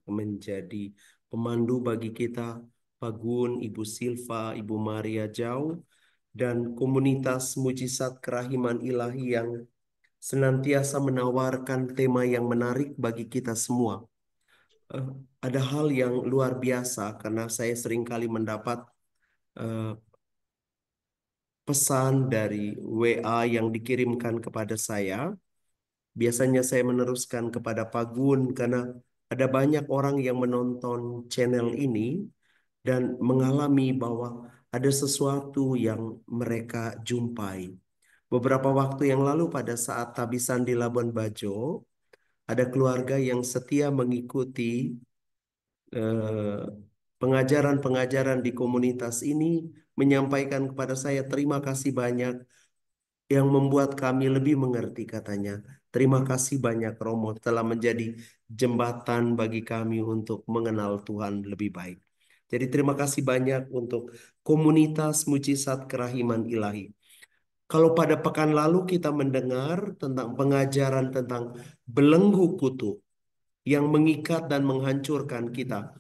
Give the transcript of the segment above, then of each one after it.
menjadi pemandu bagi kita, Pak Gun, Ibu Silva, Ibu Maria Jau, dan komunitas mujizat kerahiman ilahi yang senantiasa menawarkan tema yang menarik bagi kita semua. Eh, ada hal yang luar biasa karena saya seringkali mendapat eh, pesan dari WA yang dikirimkan kepada saya. Biasanya saya meneruskan kepada Pak Gun karena ada banyak orang yang menonton channel ini dan mengalami bahwa ada sesuatu yang mereka jumpai. Beberapa waktu yang lalu pada saat tabisan di Labuan Bajo, ada keluarga yang setia mengikuti eh, pengajaran-pengajaran di komunitas ini, menyampaikan kepada saya terima kasih banyak yang membuat kami lebih mengerti, katanya. Terima kasih banyak Romo telah menjadi jembatan bagi kami untuk mengenal Tuhan lebih baik. Jadi terima kasih banyak untuk komunitas mujizat kerahiman ilahi. Kalau pada pekan lalu kita mendengar tentang pengajaran tentang belenggu kutu yang mengikat dan menghancurkan kita.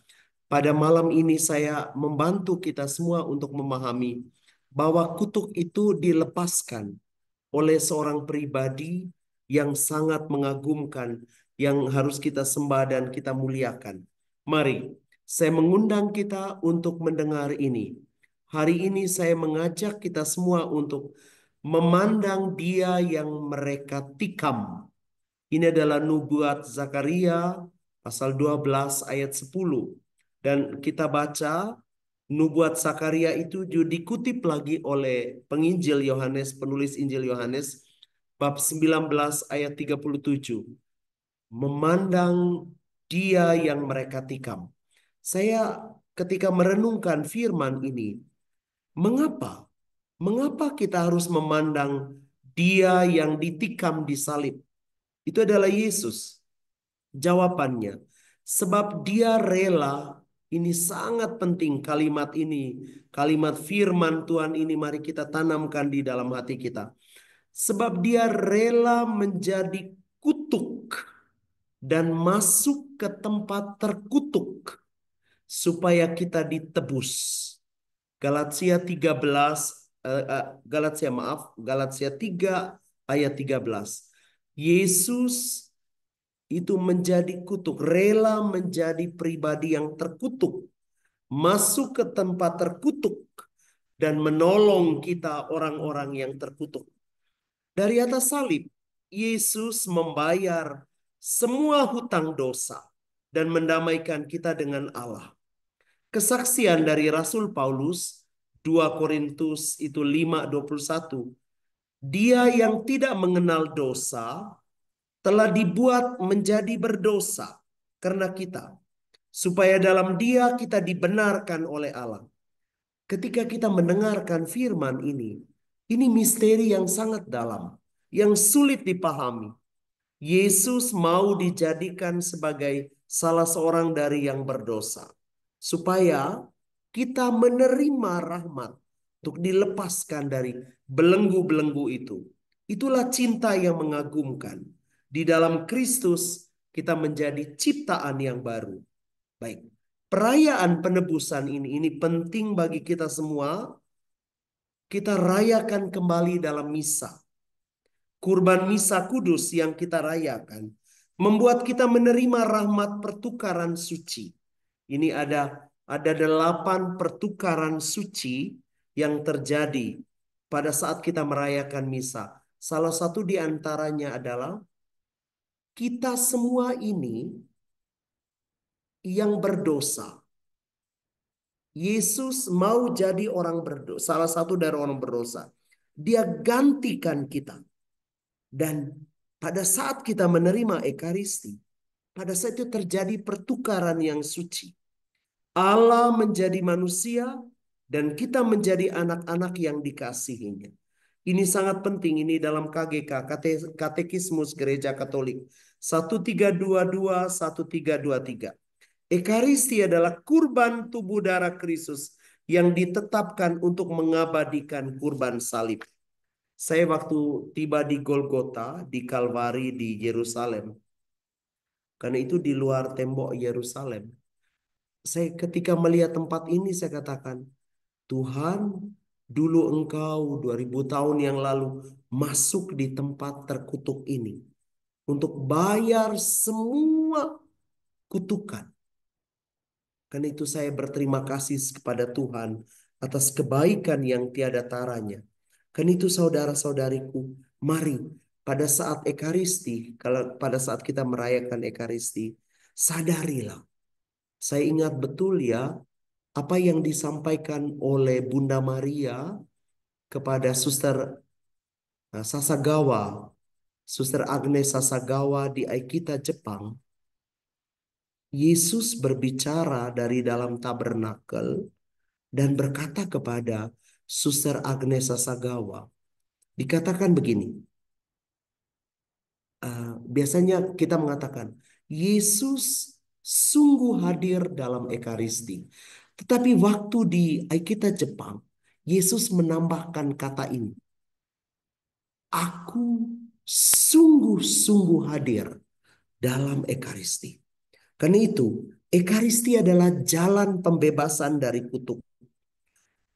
Pada malam ini saya membantu kita semua untuk memahami bahwa kutuk itu dilepaskan oleh seorang pribadi yang sangat mengagumkan, yang harus kita sembah dan kita muliakan. Mari, saya mengundang kita untuk mendengar ini. Hari ini saya mengajak kita semua untuk memandang Dia yang mereka tikam. Ini adalah nubuat Zakaria pasal 12 ayat 10. Dan kita baca nubuat Zakaria itu juga dikutip lagi oleh penginjil Yohanes, penulis Injil Yohanes, bab 19 ayat 37. Memandang Dia yang mereka tikam. Saya ketika merenungkan firman ini, mengapa? Mengapa kita harus memandang Dia yang ditikam di salib? Itu adalah Yesus. Jawabannya, sebab Dia rela. Ini sangat penting kalimat ini. Kalimat firman Tuhan ini mari kita tanamkan di dalam hati kita. Sebab Dia rela menjadi kutuk dan masuk ke tempat terkutuk supaya kita ditebus. Galatia 13 Galatia maaf, Galatia 3 ayat 13. Yesus itu menjadi kutuk, rela menjadi pribadi yang terkutuk, masuk ke tempat terkutuk dan menolong kita orang-orang yang terkutuk. Dari atas salib, Yesus membayar semua hutang dosa dan mendamaikan kita dengan Allah. Kesaksian dari Rasul Paulus 2 Korintus itu 5:21. Dia yang tidak mengenal dosa telah dibuat menjadi berdosa karena kita, supaya dalam Dia kita dibenarkan oleh Allah. Ketika kita mendengarkan firman ini misteri yang sangat dalam, yang sulit dipahami. Yesus mau dijadikan sebagai salah seorang dari yang berdosa, supaya kita menerima rahmat untuk dilepaskan dari belenggu-belenggu itu. Itulah cinta yang mengagumkan. Di dalam Kristus kita menjadi ciptaan yang baru. Baik, perayaan penebusan ini penting bagi kita semua. Kita rayakan kembali dalam misa. Kurban misa kudus yang kita rayakan membuat kita menerima rahmat pertukaran suci. Ini ada 8 pertukaran suci yang terjadi pada saat kita merayakan misa. Salah satu di antaranya adalah kita semua ini yang berdosa. Yesus mau jadi orang berdosa, salah satu dari orang berdosa. Dia gantikan kita. Dan pada saat kita menerima Ekaristi, pada saat itu terjadi pertukaran yang suci. Allah menjadi manusia dan kita menjadi anak-anak yang dikasihinya. Ini sangat penting, ini dalam KGK, Katekismus Gereja Katolik 1322, 1323. Ekaristi adalah kurban tubuh darah Kristus yang ditetapkan untuk mengabadikan kurban salib. Saya waktu tiba di Golgota, di Kalvari, di Yerusalem, karena itu di luar tembok Yerusalem. Saya ketika melihat tempat ini saya katakan, Tuhan, dulu Engkau 2000 tahun yang lalu masuk di tempat terkutuk ini untuk bayar semua kutukan. Karena itu saya berterima kasih kepada Tuhan atas kebaikan yang tiada taranya. Karena itu saudara-saudariku, mari pada saat Ekaristi, kalau pada saat kita merayakan Ekaristi, sadarilah. Saya ingat betul ya apa yang disampaikan oleh Bunda Maria kepada Suster Sasagawa, Suster Agnes Sasagawa di Aikita, Jepang. Yesus berbicara dari dalam tabernakel dan berkata kepada Suster Agnes Sasagawa, dikatakan begini, biasanya kita mengatakan, Yesus sungguh hadir dalam Ekaristi. Tetapi waktu di Aikita Jepang, Yesus menambahkan kata ini, Aku sungguh-sungguh hadir dalam Ekaristi. Karena itu, Ekaristi adalah jalan pembebasan dari kutuk.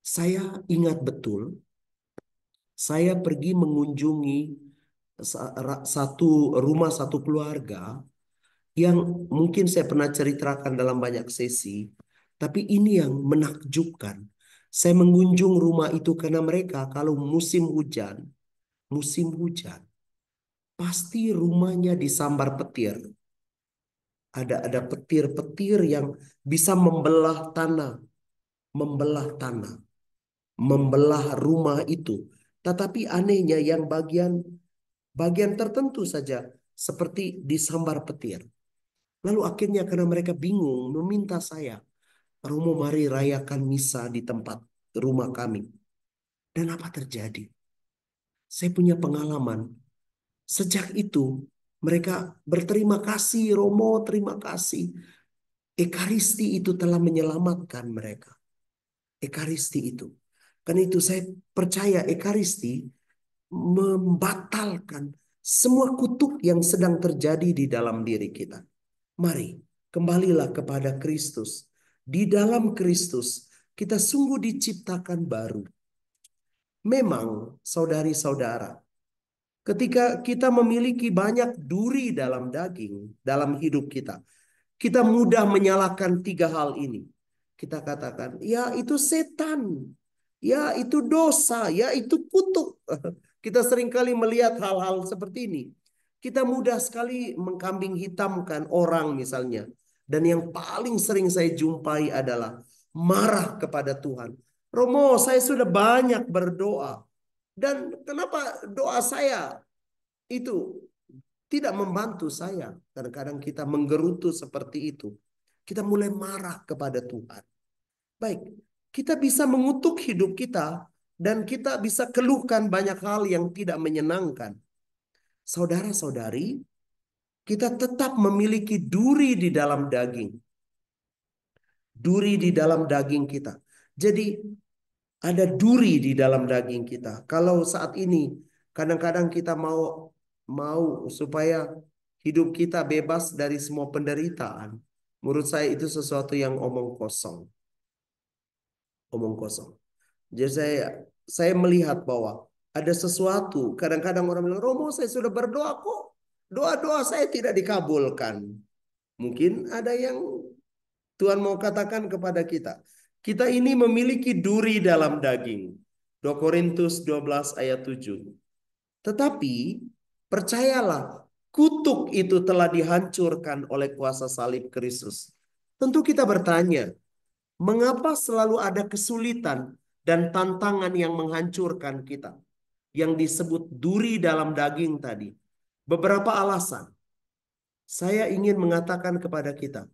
Saya ingat betul, saya pergi mengunjungi satu rumah satu keluarga yang mungkin saya pernah ceritakan dalam banyak sesi, tapi ini yang menakjubkan. Saya mengunjung rumah itu karena mereka kalau musim hujan, pasti rumahnya disambar petir. Ada petir-petir yang bisa membelah tanah, membelah rumah itu. Tetapi anehnya yang bagian tertentu saja seperti disambar petir. Lalu akhirnya karena mereka bingung meminta saya, Romo mari rayakan misa di tempat rumah kami. Dan apa terjadi? Saya punya pengalaman. Sejak itu mereka berterima kasih, Romo terima kasih. Ekaristi itu telah menyelamatkan mereka. Ekaristi itu. Karena itu saya percaya Ekaristi membatalkan semua kutuk yang sedang terjadi di dalam diri kita. Mari, kembalilah kepada Kristus. Di dalam Kristus, kita sungguh diciptakan baru. Memang, saudari-saudara, ketika kita memiliki banyak duri dalam daging, dalam hidup kita, kita mudah menyalahkan tiga hal ini. Kita katakan, ya itu setan, ya itu dosa, ya itu kutuk. Kita seringkali melihat hal-hal seperti ini. Kita mudah sekali mengkambing hitamkan orang misalnya. Dan yang paling sering saya jumpai adalah marah kepada Tuhan. Romo, saya sudah banyak berdoa. Dan kenapa doa saya itu tidak membantu saya? Kadang-kadang kita menggerutu seperti itu. Kita mulai marah kepada Tuhan. Baik, kita bisa mengutuk hidup kita dan kita bisa keluhkan banyak hal yang tidak menyenangkan. Saudara-saudari, kita tetap memiliki duri di dalam daging. Duri di dalam daging kita. Jadi ada duri di dalam daging kita. Kalau saat ini kadang-kadang kita mau supaya hidup kita bebas dari semua penderitaan. Menurut saya itu sesuatu yang omong kosong. Omong kosong. Jadi saya melihat bahwa ada sesuatu. Kadang-kadang orang bilang, Romo saya sudah berdoa kok. Doa-doa saya tidak dikabulkan. Mungkin ada yang Tuhan mau katakan kepada kita. Kita ini memiliki duri dalam daging. 2 Korintus 12 ayat 7. Tetapi percayalah, kutuk itu telah dihancurkan oleh kuasa salib Kristus. Tentu kita bertanya, mengapa selalu ada kesulitan dan tantangan yang menghancurkan kita? Yang disebut duri dalam daging tadi. Beberapa alasan. Saya ingin mengatakan kepada kita.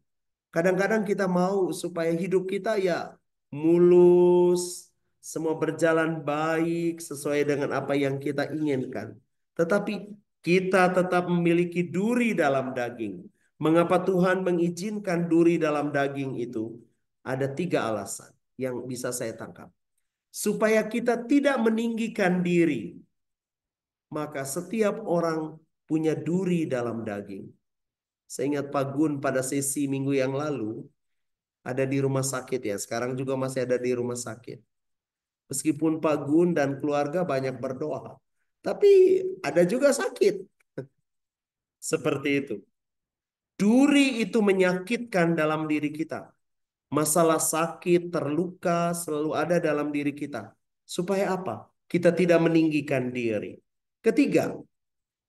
Kadang-kadang kita mau supaya hidup kita ya mulus, semua berjalan baik sesuai dengan apa yang kita inginkan. Tetapi kita tetap memiliki duri dalam daging. Mengapa Tuhan mengizinkan duri dalam daging itu? Ada tiga alasan yang bisa saya tangkap. Supaya kita tidak meninggikan diri. Maka setiap orang punya duri dalam daging. Saya ingat Pak Gun pada sesi minggu yang lalu ada di rumah sakit ya. Sekarang juga masih ada di rumah sakit. Meskipun Pak Gun dan keluarga banyak berdoa, tapi ada juga sakit. Seperti itu. Duri itu menyakitkan dalam diri kita. Masalah sakit, terluka selalu ada dalam diri kita. Supaya apa? Kita tidak meninggikan diri. Ketiga,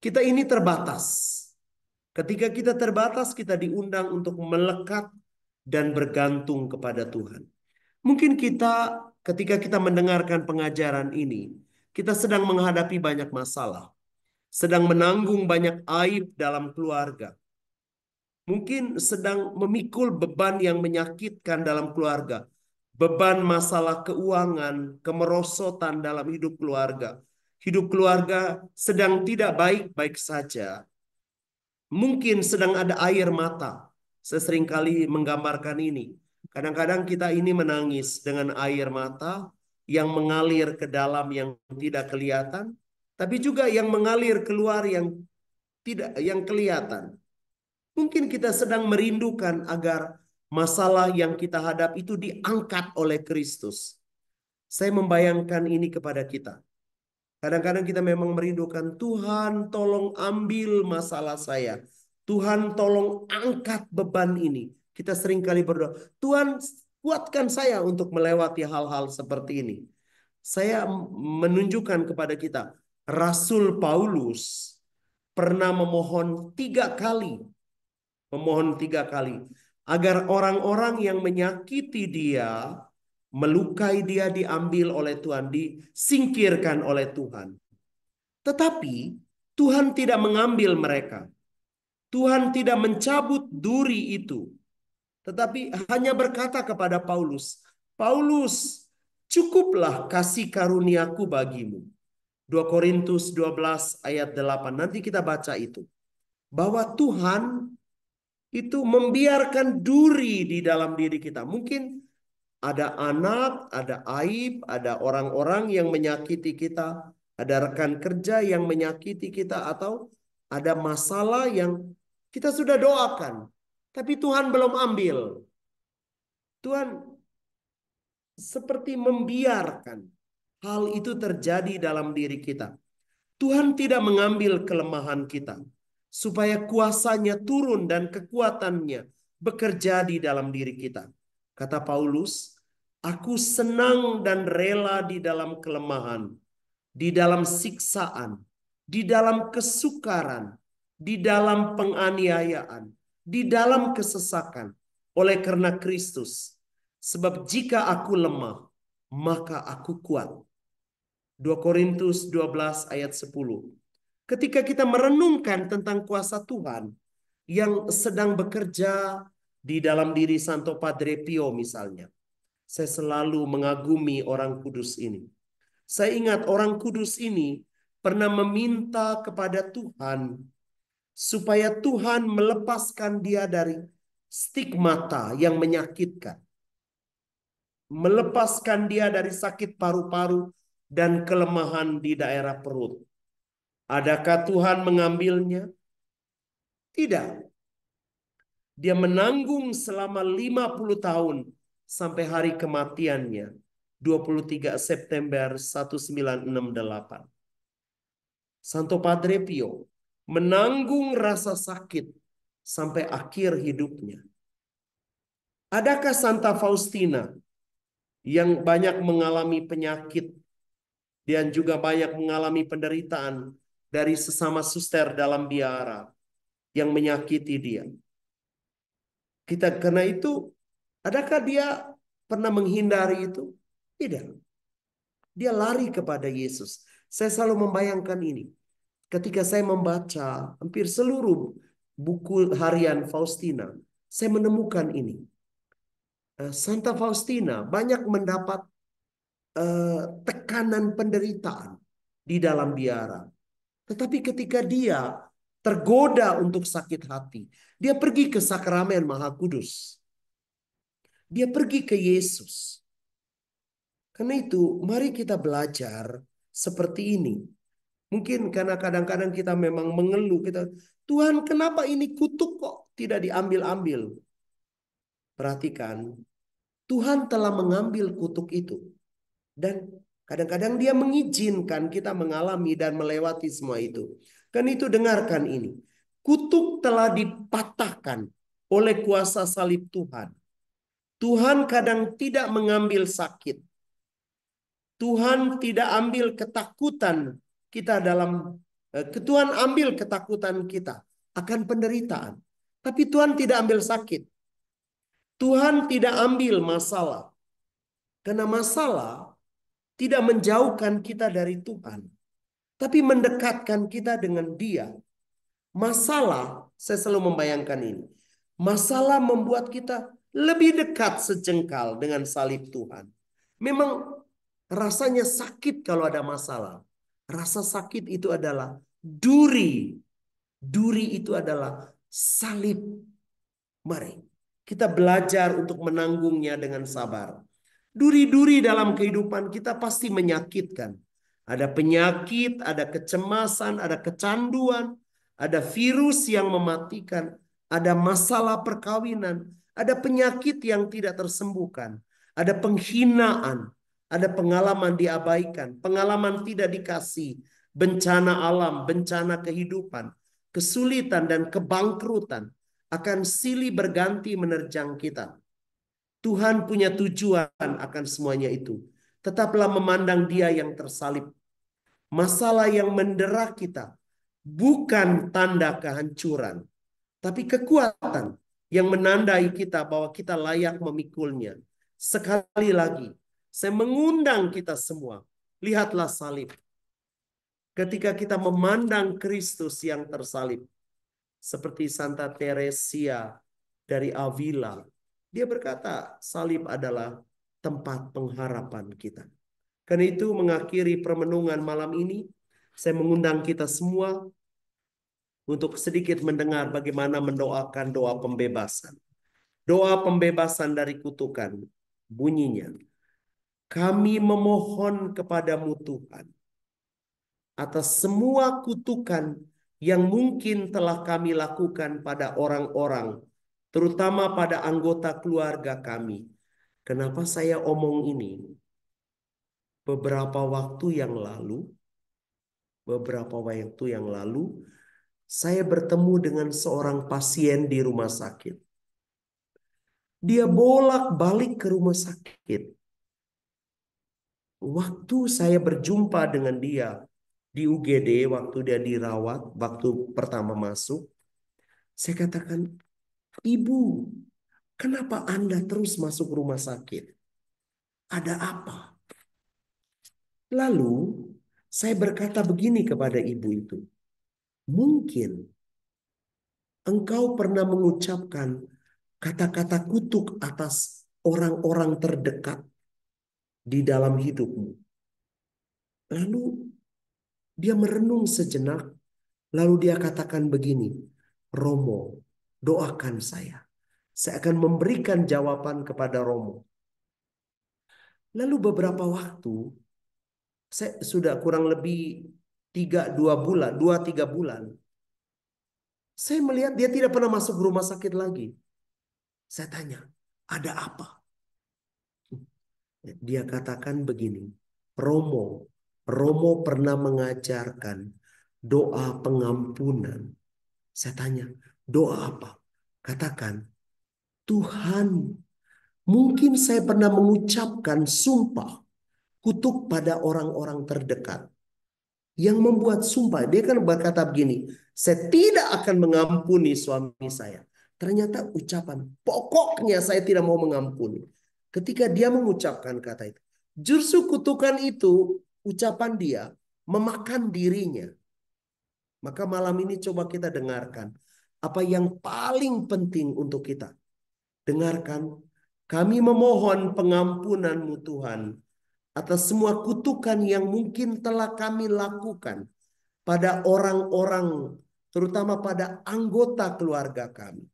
kita ini terbatas. Ketika kita terbatas, kita diundang untuk melekat dan bergantung kepada Tuhan. Mungkin kita ketika kita mendengarkan pengajaran ini, kita sedang menghadapi banyak masalah, sedang menanggung banyak aib dalam keluarga. Mungkin sedang memikul beban yang menyakitkan dalam keluarga. Beban masalah keuangan, kemerosotan dalam hidup keluarga. Hidup keluarga sedang tidak baik-baik saja. Mungkin sedang ada air mata. Saya seringkali menggambarkan ini. Kadang-kadang kita ini menangis dengan air mata yang mengalir ke dalam yang tidak kelihatan, tapi juga yang mengalir keluar yang kelihatan. Mungkin kita sedang merindukan agar masalah yang kita hadap itu diangkat oleh Kristus. Saya membayangkan ini kepada kita. Kadang-kadang kita memang merindukan, Tuhan tolong ambil masalah saya. Tuhan tolong angkat beban ini. Kita seringkali berdoa, Tuhan kuatkan saya untuk melewati hal-hal seperti ini. Saya menunjukkan kepada kita, Rasul Paulus pernah memohon tiga kali agar orang-orang yang menyakiti dia, melukai dia, diambil oleh Tuhan, disingkirkan oleh Tuhan. Tetapi Tuhan tidak mengambil mereka. Tuhan tidak mencabut duri itu. Tetapi hanya berkata kepada Paulus, Paulus, cukuplah kasih karuniaku bagimu. 2 Korintus 12 ayat 8. Nanti kita baca itu. Bahwa Tuhan itu membiarkan duri di dalam diri kita. Mungkin ada anak, ada aib, ada orang-orang yang menyakiti kita, ada rekan kerja yang menyakiti kita, atau ada masalah yang kita sudah doakan, tapi Tuhan belum ambil. Tuhan seperti membiarkan hal itu terjadi dalam diri kita. Tuhan tidak mengambil kelemahan kita, supaya kuasanya turun dan kekuatannya bekerja di dalam diri kita. Kata Paulus, aku senang dan rela di dalam kelemahan, di dalam siksaan, di dalam kesukaran, di dalam penganiayaan, di dalam kesesakan, oleh karena Kristus. Sebab jika aku lemah, maka aku kuat. 2 Korintus 12 ayat 10. Ketika kita merenungkan tentang kuasa Tuhan yang sedang bekerja di dalam diri Santo Padre Pio misalnya. Saya selalu mengagumi orang kudus ini. Saya ingat orang kudus ini pernah meminta kepada Tuhan supaya Tuhan melepaskan dia dari stigmata yang menyakitkan. Melepaskan dia dari sakit paru-paru dan kelemahan di daerah perut. Adakah Tuhan mengambilnya? Tidak. Dia menanggung selama 50 tahun sampai hari kematiannya. 23 September 1968. Santo Padre Pio menanggung rasa sakit sampai akhir hidupnya. Adakah Santa Faustina yang banyak mengalami penyakit dan juga banyak mengalami penderitaan dari sesama suster dalam biara yang menyakiti dia? Karena itu, adakah dia pernah menghindari itu? Tidak. Dia lari kepada Yesus. Saya selalu membayangkan ini. Ketika saya membaca hampir seluruh buku harian Faustina, saya menemukan ini. Santa Faustina banyak mendapat tekanan penderitaan di dalam biara. Tetapi ketika dia tergoda untuk sakit hati, dia pergi ke sakramen Maha Kudus. Dia pergi ke Yesus. Karena itu, mari kita belajar seperti ini. Mungkin karena kadang-kadang kita memang mengeluh, Tuhan kenapa ini kutuk kok tidak diambil-ambil. Perhatikan, Tuhan telah mengambil kutuk itu. Dan kadang-kadang dia mengizinkan kita mengalami dan melewati semua itu. Kan itu dengarkan ini. Kutuk telah dipatahkan oleh kuasa salib Tuhan. Tuhan kadang tidak mengambil sakit. Tuhan tidak ambil ketakutan kita dalam Tuhan ambil ketakutan kita akan penderitaan. Tapi Tuhan tidak ambil sakit. Tuhan tidak ambil masalah. Karena masalah tidak menjauhkan kita dari Tuhan, tapi mendekatkan kita dengan Dia. Masalah, saya selalu membayangkan ini. Masalah membuat kita lebih dekat sejengkal dengan salib Tuhan. Memang rasanya sakit kalau ada masalah. Rasa sakit itu adalah duri. Duri itu adalah salib. Mari kita belajar untuk menanggungnya dengan sabar. Duri-duri dalam kehidupan kita pasti menyakitkan. Ada penyakit, ada kecemasan, ada kecanduan, ada virus yang mematikan, ada masalah perkawinan, ada penyakit yang tidak tersembuhkan, ada penghinaan, ada pengalaman diabaikan, pengalaman tidak dikasih, bencana alam, bencana kehidupan, kesulitan dan kebangkrutan akan silih berganti menerjang kita. Tuhan punya tujuan akan semuanya itu. Tetaplah memandang Dia yang tersalib. Masalah yang mendera kita bukan tanda kehancuran, tapi kekuatan yang menandai kita bahwa kita layak memikulnya. Sekali lagi, saya mengundang kita semua, lihatlah salib. Ketika kita memandang Kristus yang tersalib, seperti Santa Teresia dari Avila, dia berkata salib adalah tempat pengharapan kita. Karena itu mengakhiri permenungan malam ini, saya mengundang kita semua untuk sedikit mendengar bagaimana mendoakan doa pembebasan. Doa pembebasan dari kutukan. Bunyinya, kami memohon kepadamu Tuhan, atas semua kutukan yang mungkin telah kami lakukan pada orang-orang, terutama pada anggota keluarga kami. Kenapa saya omong ini? Beberapa waktu yang lalu, saya bertemu dengan seorang pasien di rumah sakit. Dia bolak-balik ke rumah sakit. Waktu saya berjumpa dengan dia di UGD, waktu dia dirawat, waktu pertama masuk, saya katakan, Ibu, kenapa Anda terus masuk rumah sakit? Ada apa? Lalu saya berkata begini kepada ibu itu, mungkin engkau pernah mengucapkan kata-kata kutuk atas orang-orang terdekat di dalam hidupmu. Lalu dia merenung sejenak, lalu dia katakan begini, Romo, doakan saya. Saya akan memberikan jawaban kepada Romo. Lalu beberapa waktu, saya sudah kurang lebih 2-3 bulan, saya melihat dia tidak pernah masuk rumah sakit lagi. Saya tanya, ada apa? Dia katakan begini, Romo pernah mengajarkan doa pengampunan. Saya tanya, doa apa? Katakan, Tuhan, mungkin saya pernah mengucapkan sumpah kutuk pada orang-orang terdekat. Yang membuat sumpah, dia kan berkata begini, saya tidak akan mengampuni suami saya. Ternyata ucapan, pokoknya saya tidak mau mengampuni. Ketika dia mengucapkan kata itu, justru kutukan itu, ucapan dia, memakan dirinya. Maka malam ini coba kita dengarkan, apa yang paling penting untuk kita. Dengarkan, kami memohon pengampunan-Mu Tuhan, atas semua kutukan yang mungkin telah kami lakukan pada orang-orang, terutama pada anggota keluarga kami.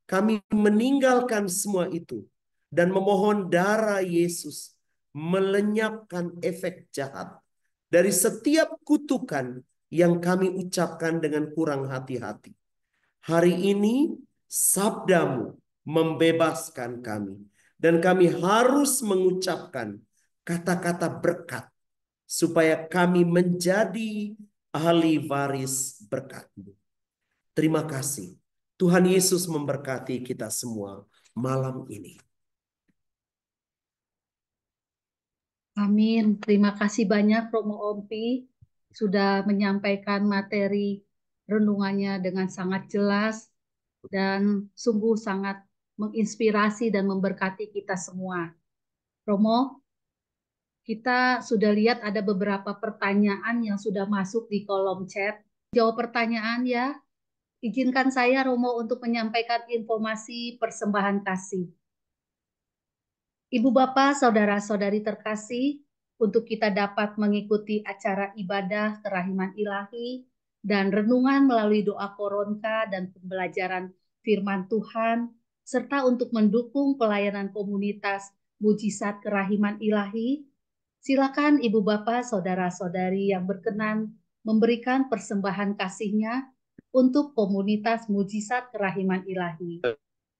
Kami meninggalkan semua itu dan memohon darah Yesus melenyapkan efek jahat dari setiap kutukan yang kami ucapkan dengan kurang hati-hati. Hari ini Sabdamu membebaskan kami. Dan kami harus mengucapkan kata-kata berkat supaya kami menjadi ahli waris berkat-Mu. Terima kasih. Tuhan Yesus memberkati kita semua malam ini. Amin. Terima kasih banyak Romo Ompi sudah menyampaikan materi renungannya dengan sangat jelas dan sungguh sangat menginspirasi dan memberkati kita semua. Romo, kita sudah lihat ada beberapa pertanyaan yang sudah masuk di kolom chat. Jawab pertanyaan ya. Izinkan saya Romo untuk menyampaikan informasi persembahan kasih. Ibu Bapak, Saudara-saudari terkasih, untuk kita dapat mengikuti acara ibadah kerahiman ilahi dan renungan melalui doa koronka dan pembelajaran firman Tuhan, serta untuk mendukung pelayanan komunitas mujizat kerahiman ilahi, silakan Ibu Bapak, Saudara-saudari yang berkenan memberikan persembahan kasihnya untuk komunitas mujizat kerahiman ilahi.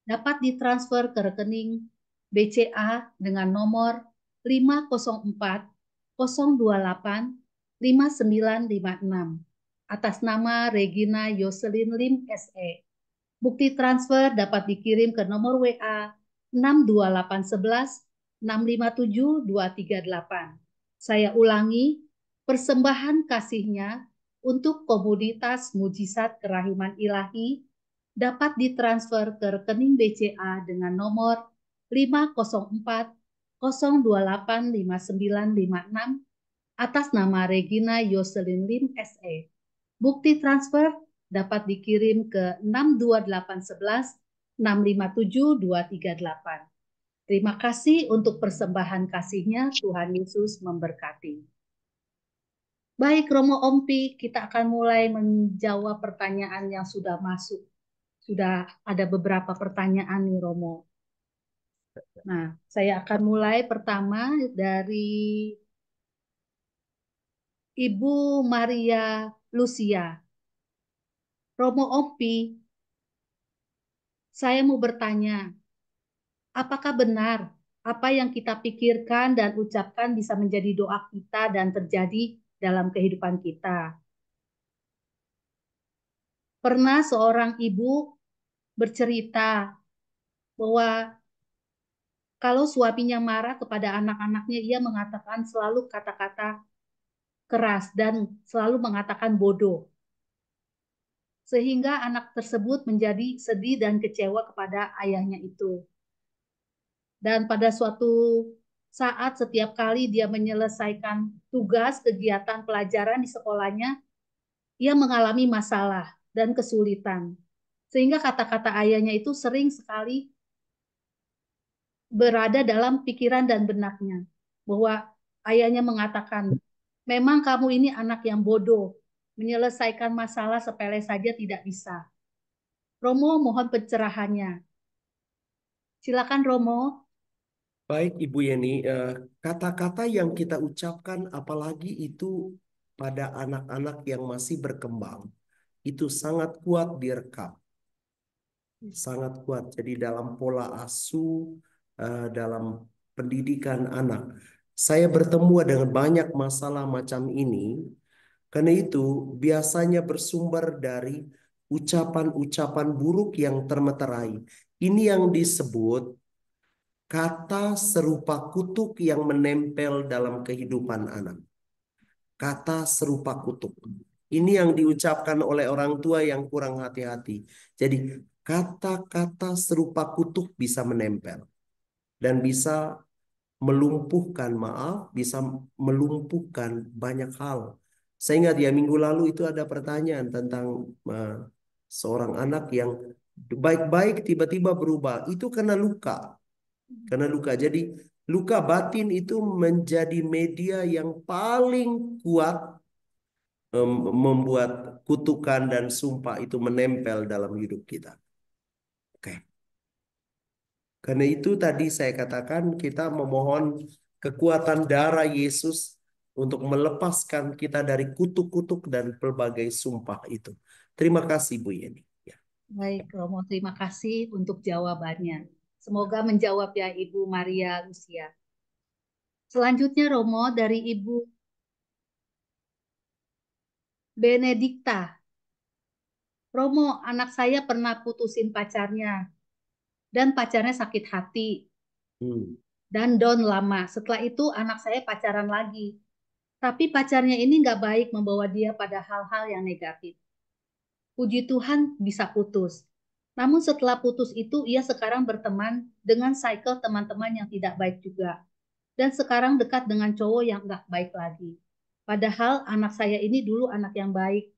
Dapat ditransfer ke rekening BCA dengan nomor 504 028 5956 atas nama Regina Yoselin Lim SE. Bukti transfer dapat dikirim ke nomor WA 62811 657 238. Saya ulangi, persembahan kasihnya untuk komunitas mujizat kerahiman ilahi dapat ditransfer ke rekening BCA dengan nomor 504 028 5956 atas nama Regina Yoselin Lim SE. Bukti transfer dapat dikirim ke 62811 657 238. Terima kasih untuk persembahan kasihnya. Tuhan Yesus memberkati. Baik Romo Ompi, kita akan mulai menjawab pertanyaan yang sudah masuk. Sudah ada beberapa pertanyaan nih Romo. Nah, saya akan mulai pertama dari Ibu Maria Lucia. Romo Ompi, saya mau bertanya, apakah benar apa yang kita pikirkan dan ucapkan bisa menjadi doa kita dan terjadi dalam kehidupan kita? Pernah seorang ibu bercerita bahwa kalau suaminya marah kepada anak-anaknya, ia mengatakan selalu kata-kata keras dan selalu mengatakan bodoh. Sehingga anak tersebut menjadi sedih dan kecewa kepada ayahnya itu. Dan pada suatu saat setiap kali dia menyelesaikan tugas kegiatan pelajaran di sekolahnya, ia mengalami masalah dan kesulitan. Sehingga kata-kata ayahnya itu sering sekali berada dalam pikiran dan benaknya. Bahwa ayahnya mengatakan, memang kamu ini anak yang bodoh, menyelesaikan masalah sepele saja tidak bisa. Romo mohon pencerahannya. Silakan Romo. Baik Ibu Yeni, kata-kata yang kita ucapkan apalagi itu pada anak-anak yang masih berkembang, itu sangat kuat direkam, sangat kuat. Jadi dalam pola asuh, dalam pendidikan anak. Saya bertemu dengan banyak masalah macam ini, karena itu biasanya bersumber dari ucapan-ucapan buruk yang termeterai. Ini yang disebut kata serupa kutuk yang menempel dalam kehidupan anak. Kata serupa kutuk. Ini yang diucapkan oleh orang tua yang kurang hati-hati. Jadi kata-kata serupa kutuk bisa menempel dan bisa melumpuhkan, maaf, bisa melumpuhkan banyak hal. Saya ingat ya minggu lalu itu ada pertanyaan tentang uh, seorang anak yang baik-baik tiba-tiba berubah. Itu karena luka. Karena luka. Jadi luka batin itu menjadi media yang paling kuat membuat kutukan dan sumpah itu menempel dalam hidup kita. Oke. Karena itu tadi saya katakan kita memohon kekuatan darah Yesus untuk melepaskan kita dari kutuk-kutuk dan pelbagai sumpah itu. Terima kasih Bu Yeni. Ya. Baik, Romo, terima kasih untuk jawabannya. Semoga menjawab ya Ibu Maria Lucia. Selanjutnya Romo dari Ibu Benedikta. Romo, anak saya pernah putusin pacarnya dan pacarnya sakit hati Hmm. dan down lama. Setelah itu anak saya pacaran lagi. Tapi pacarnya ini nggak baik membawa dia pada hal-hal yang negatif. Puji Tuhan bisa putus. Namun setelah putus itu ia sekarang berteman dengan cycle teman-teman yang tidak baik juga. Dan sekarang dekat dengan cowok yang nggak baik lagi. Padahal anak saya ini dulu anak yang baik,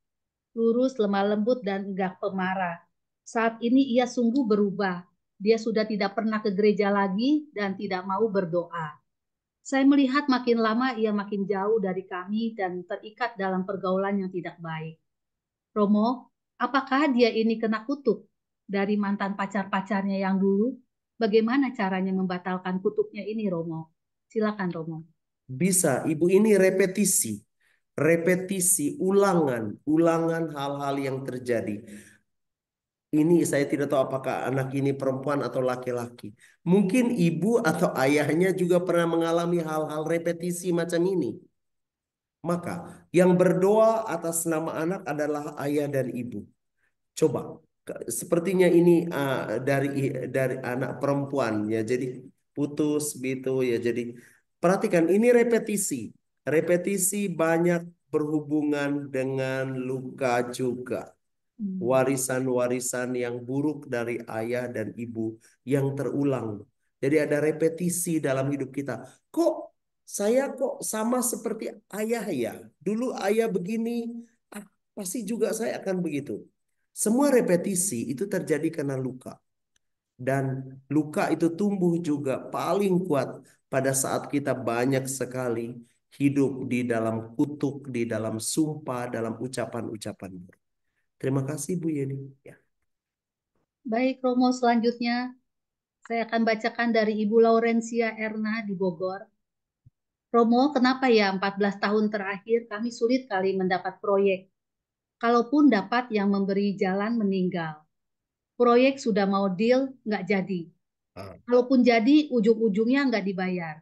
lurus, lemah lembut, dan nggak pemarah. Saat ini ia sungguh berubah. Dia sudah tidak pernah ke gereja lagi dan tidak mau berdoa. Saya melihat makin lama ia makin jauh dari kami dan terikat dalam pergaulan yang tidak baik. Romo, apakah dia ini kena kutuk dari mantan pacar-pacarnya yang dulu? Bagaimana caranya membatalkan kutuknya ini, Romo? Silakan, Romo. Bisa, Ibu, ini repetisi. Repetisi, ulangan, ulangan hal-hal yang terjadi. Ini saya tidak tahu apakah anak ini perempuan atau laki-laki. Mungkin ibu atau ayahnya juga pernah mengalami hal-hal repetisi macam ini. Maka yang berdoa atas nama anak adalah ayah dan ibu. Coba, sepertinya ini dari anak perempuan ya. Jadi putus gitu ya. Jadi perhatikan ini repetisi. Repetisi banyak berhubungan dengan luka juga. Hmm. Warisan-warisan yang buruk dari ayah dan ibu yang terulang. Jadi ada repetisi dalam hidup kita. Kok saya kok sama seperti ayah ya? Dulu ayah begini, ah, pasti juga saya akan begitu. Semua repetisi itu terjadi karena luka. Dan luka itu tumbuh juga paling kuat pada saat kita banyak sekali hidup di dalam kutuk, di dalam sumpah, dalam ucapan-ucapan. Terima kasih Bu Yeni. Ya. Baik, Romo, selanjutnya saya akan bacakan dari Ibu Laurencia Erna di Bogor. Romo, kenapa ya 14 tahun terakhir kami sulit kali mendapat proyek? Kalaupun dapat yang memberi jalan meninggal. Proyek sudah mau deal, nggak jadi. Ah, Kalaupun jadi, ujung-ujungnya nggak dibayar.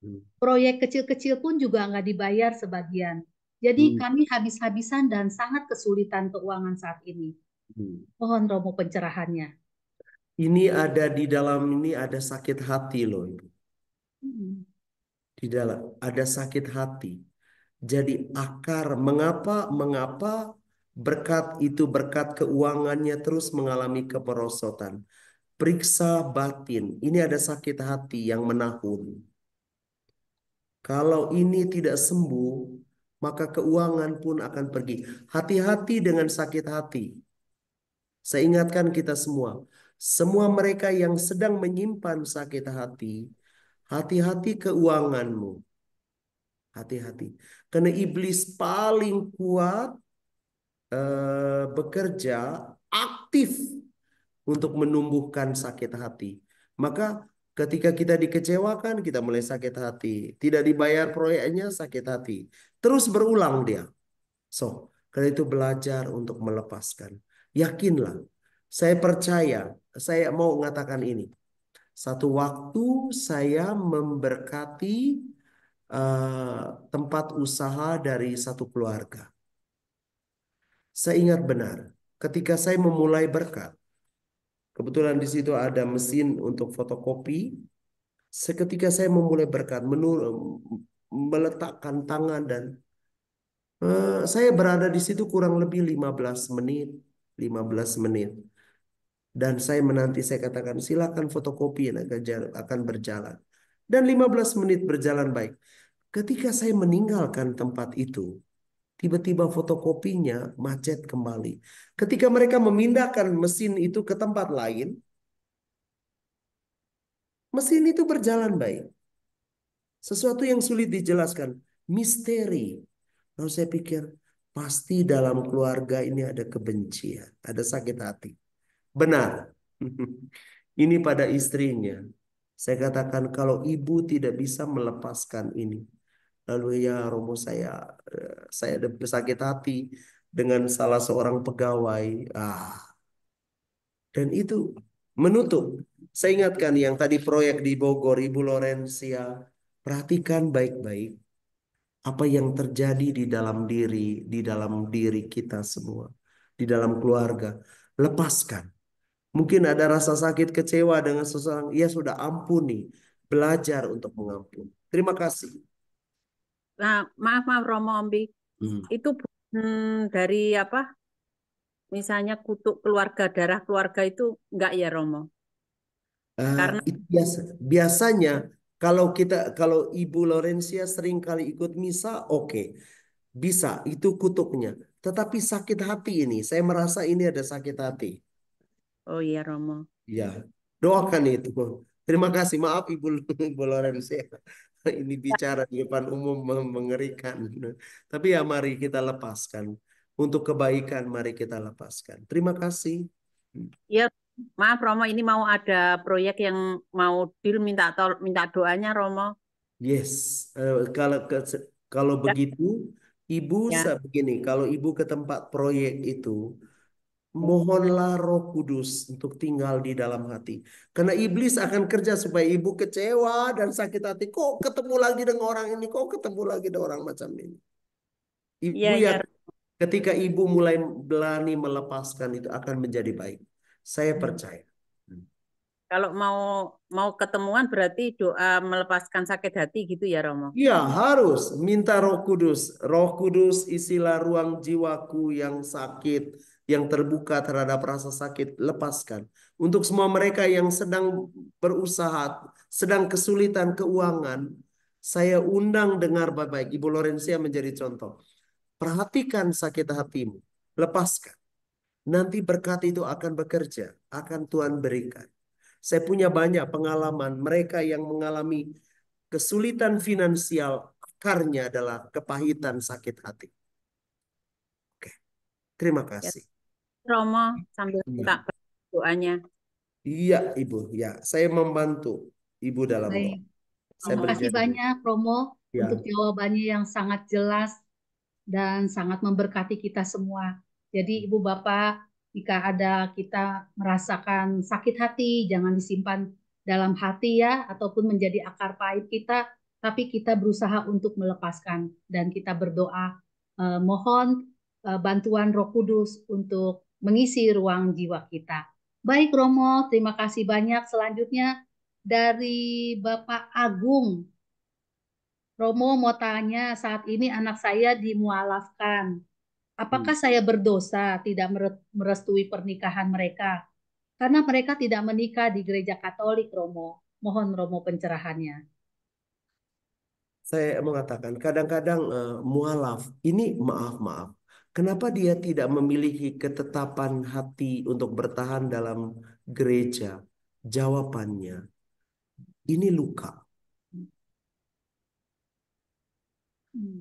hmm, Proyek kecil-kecil pun juga nggak dibayar sebagian. Jadi hmm, kami habis-habisan dan sangat kesulitan keuangan saat ini. hmm. Mohon Romo pencerahannya. Ini ada di dalam ini ada sakit hati loh Ibu. Hmm. Di dalam ada sakit hati. Jadi akar mengapa mengapa berkat itu berkat keuangannya terus mengalami kemerosotan. Periksa batin. Ini ada sakit hati yang menahun. Kalau ini tidak sembuh, maka keuangan pun akan pergi. Hati-hati dengan sakit hati. Saya ingatkan kita semua, semua mereka yang sedang menyimpan sakit hati, hati-hati keuanganmu, hati-hati. Karena iblis paling kuat bekerja aktif untuk menumbuhkan sakit hati. Maka ketika kita dikecewakan, kita mulai sakit hati. Tidak dibayar proyeknya, sakit hati. Terus berulang dia. So, karena itu belajar untuk melepaskan. Yakinlah, saya percaya, saya mau mengatakan ini. Satu waktu saya memberkati tempat usaha dari satu keluarga. Saya ingat benar, ketika saya memulai berkat, kebetulan di situ ada mesin untuk fotokopi. Seketika saya memulai berkat, meletakkan tangan dan saya berada di situ kurang lebih 15 menit, 15 menit. Dan saya menanti, saya katakan silakan fotokopi yang akan berjalan. Dan 15 menit berjalan baik. Ketika saya meninggalkan tempat itu, tiba-tiba fotokopinya macet kembali. Ketika mereka memindahkan mesin itu ke tempat lain, mesin itu berjalan baik. Sesuatu yang sulit dijelaskan, misteri. Lalu saya pikir, pasti dalam keluarga ini ada kebencian, ada sakit hati. Benar. Ini pada istrinya. Saya katakan kalau ibu tidak bisa melepaskan ini. Lalu ya Romo saya ada sakit hati dengan salah seorang pegawai. Ah, Dan itu menutup. Saya ingatkan yang tadi proyek di Bogor, Ibu Lorencia, perhatikan baik-baik apa yang terjadi di dalam diri kita semua, di dalam keluarga. Lepaskan. Mungkin ada rasa sakit kecewa dengan seseorang, ya sudah ampuni, belajar untuk mengampuni. Terima kasih. Nah, maaf maaf Romo Ombi, Hmm. itu dari apa? Misalnya kutuk keluarga, darah keluarga itu enggak ya Romo? Karena Itu biasanya kalau Ibu Lorencia sering kali ikut misa, oke, bisa itu kutuknya. Tetapi sakit hati ini, saya merasa ini ada sakit hati. oh iya Romo. Ya, doakan itu. Terima kasih. Maaf Ibu, Ibu Lorencia. Ini bicara di depan umum mengerikan. Tapi ya mari kita lepaskan. Untuk kebaikan mari kita lepaskan. Terima kasih. Ya, maaf Romo, ini mau ada proyek yang mau deal minta doanya Romo. Yes, kalau Ya, begitu, Ibu ya, begini, kalau Ibu ke tempat proyek itu, mohonlah Roh Kudus untuk tinggal di dalam hati. Karena iblis akan kerja supaya Ibu kecewa dan sakit hati. Kok ketemu lagi dengan orang ini? Kok ketemu lagi dengan orang macam ini? Ibu iya, ya, iya. ketika Ibu mulai berani melepaskan itu akan menjadi baik. Saya percaya. Kalau mau mau ketemuan berarti doa melepaskan sakit hati gitu ya Romo. Iya, harus minta Roh Kudus. Roh Kudus isilah ruang jiwaku yang sakit, yang terbuka terhadap rasa sakit, lepaskan. Untuk semua mereka yang sedang berusaha, sedang kesulitan keuangan, saya undang dengar baik-baik. Ibu Lorencia menjadi contoh. Perhatikan sakit hatimu, lepaskan. Nanti berkat itu akan bekerja, akan Tuhan berikan. Saya punya banyak pengalaman mereka yang mengalami kesulitan finansial, akarnya adalah kepahitan sakit hati. Oke, terima Ya, kasih. Romo sambil minta Iya, doanya. iya Ibu. Ya, saya membantu Ibu dalam Baik, doa. Saya terima kasih berjanji. banyak Romo untuk Ya, jawabannya yang sangat jelas dan sangat memberkati kita semua. Jadi Ibu Bapak, jika ada kita merasakan sakit hati, jangan disimpan dalam hati ya, ataupun menjadi akar pahit kita, tapi kita berusaha untuk melepaskan dan kita berdoa mohon bantuan Roh Kudus untuk mengisi ruang jiwa kita. Baik Romo, terima kasih banyak. Selanjutnya dari Bapak Agung. Romo mau tanya, saat ini anak saya dimualafkan. Apakah hmm. saya berdosa tidak merestui pernikahan mereka? Karena mereka tidak menikah di gereja Katolik, Romo. Mohon Romo pencerahannya. Saya mengatakan kadang-kadang mualaf. Ini maaf-maaf. Kenapa dia tidak memiliki ketetapan hati untuk bertahan dalam gereja? Jawabannya, ini luka.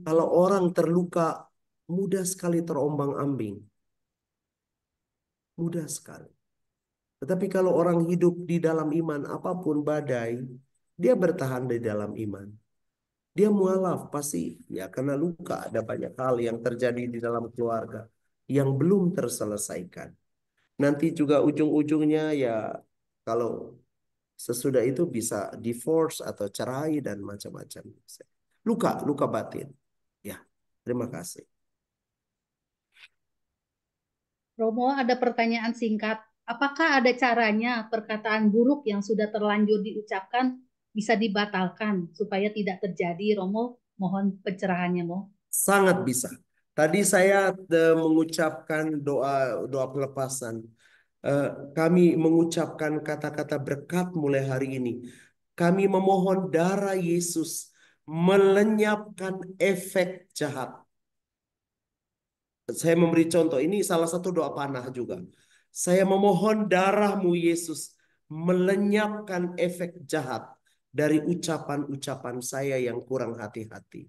Kalau Hmm. orang terluka, mudah sekali terombang-ambing. Mudah sekali. Tetapi kalau orang hidup di dalam iman, apapun badai, dia bertahan di dalam iman. Dia mualaf pasti ya karena luka. Ada banyak hal yang terjadi di dalam keluarga yang belum terselesaikan. Nanti juga ujung-ujungnya ya kalau sesudah itu bisa divorce atau cerai dan macam-macam. Luka, luka batin. Ya, terima kasih. Romo, ada pertanyaan singkat. Apakah ada caranya perkataan buruk yang sudah terlanjur diucapkan bisa dibatalkan supaya tidak terjadi? Romo, mohon pencerahannya, Mo. Sangat bisa. Tadi saya mengucapkan doa doa pelepasan. Eh, Kami mengucapkan kata-kata berkat mulai hari ini. Kami memohon darah Yesus melenyapkan efek jahat. Saya memberi contoh, ini salah satu doa panah juga. Saya memohon darahmu Yesus melenyapkan efek jahat dari ucapan-ucapan saya yang kurang hati-hati.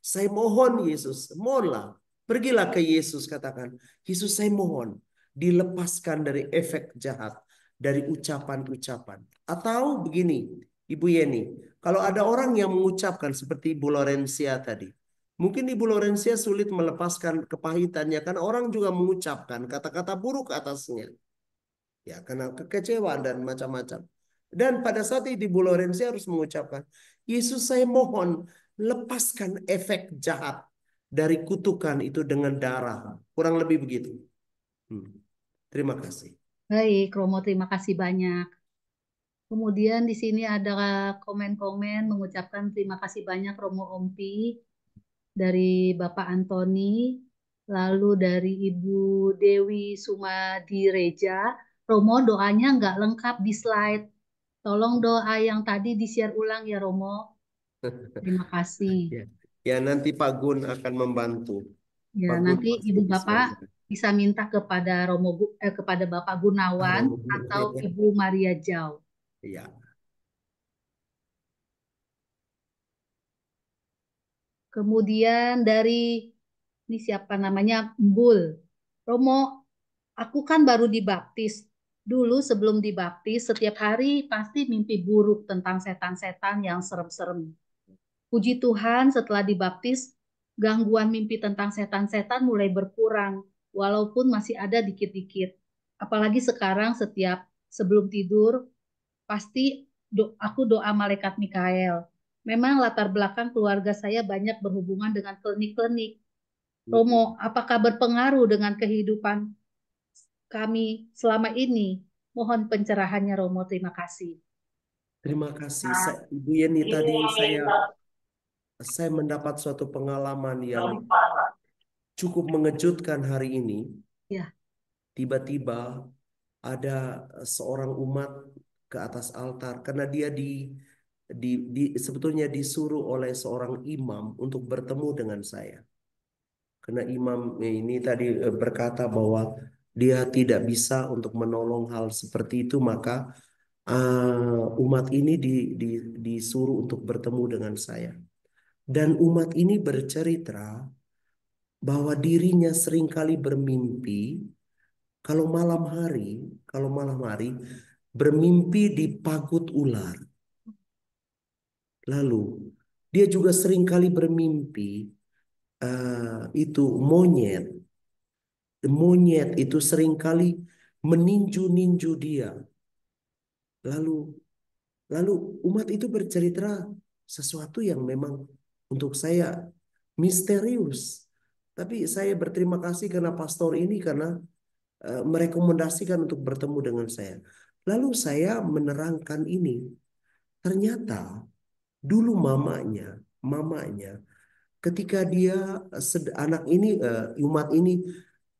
Saya mohon Yesus, mohonlah. Pergilah ke Yesus katakan, Yesus saya mohon dilepaskan dari efek jahat dari ucapan-ucapan. Atau begini, Ibu Yeni, kalau ada orang yang mengucapkan seperti Ibu Lorencia tadi, mungkin Ibu Lorencia sulit melepaskan kepahitannya karena orang juga mengucapkan kata-kata buruk atasnya. Ya, karena kekecewaan dan macam-macam. Dan pada saat itu Ibu Lorenzi harus mengucapkan, Yesus saya mohon lepaskan efek jahat dari kutukan itu dengan darah. Kurang lebih begitu. Hmm. Terima kasih. Baik, Romo, terima kasih banyak. Kemudian di sini ada komen-komen mengucapkan terima kasih banyak Romo Ompi dari Bapak Antoni, lalu dari Ibu Dewi Sumadireja. Romo, doanya nggak lengkap di slide. Tolong doa yang tadi di-share ulang ya Romo. Terima kasih. Ya, ya nanti Pak Gun akan membantu. Ya, Pak Gun nanti pasti Ibu bisa Bapak membantu. bisa minta kepada kepada Bapak Gunawan Romo atau Gun, ya. Ibu Maria Jau. Ya. Kemudian dari ini siapa namanya? Mbul. Romo, aku kan baru dibaptis. Dulu sebelum dibaptis, setiap hari pasti mimpi buruk tentang setan-setan yang serem-serem. Puji Tuhan, setelah dibaptis, gangguan mimpi tentang setan-setan mulai berkurang, walaupun masih ada dikit-dikit. Apalagi sekarang setiap sebelum tidur, pasti aku doa malaikat Mikael. Memang latar belakang keluarga saya banyak berhubungan dengan klinik-klinik. Romo, apakah berpengaruh dengan kehidupan kami selama ini? Mohon pencerahannya Romo, terima kasih. Terima kasih. Ibu Yeni tadi saya mendapat suatu pengalaman yang cukup mengejutkan hari ini. Ya, Tiba-tiba ada seorang umat ke atas altar karena dia sebetulnya disuruh oleh seorang imam untuk bertemu dengan saya. Karena imam ini tadi berkata bahwa dia tidak bisa untuk menolong hal seperti itu, maka umat ini disuruh untuk bertemu dengan saya. Dan umat ini bercerita bahwa dirinya seringkali bermimpi kalau malam hari, kalau malam hari bermimpi dipagut ular. Lalu dia juga seringkali bermimpi itu monyet. Monyet itu seringkali meninju-ninju dia. Lalu lalu umat itu bercerita sesuatu yang memang untuk saya misterius. Tapi saya berterima kasih karena pastor ini karena merekomendasikan untuk bertemu dengan saya. Lalu saya menerangkan ini. Ternyata dulu mamanya ketika dia anak ini umat ini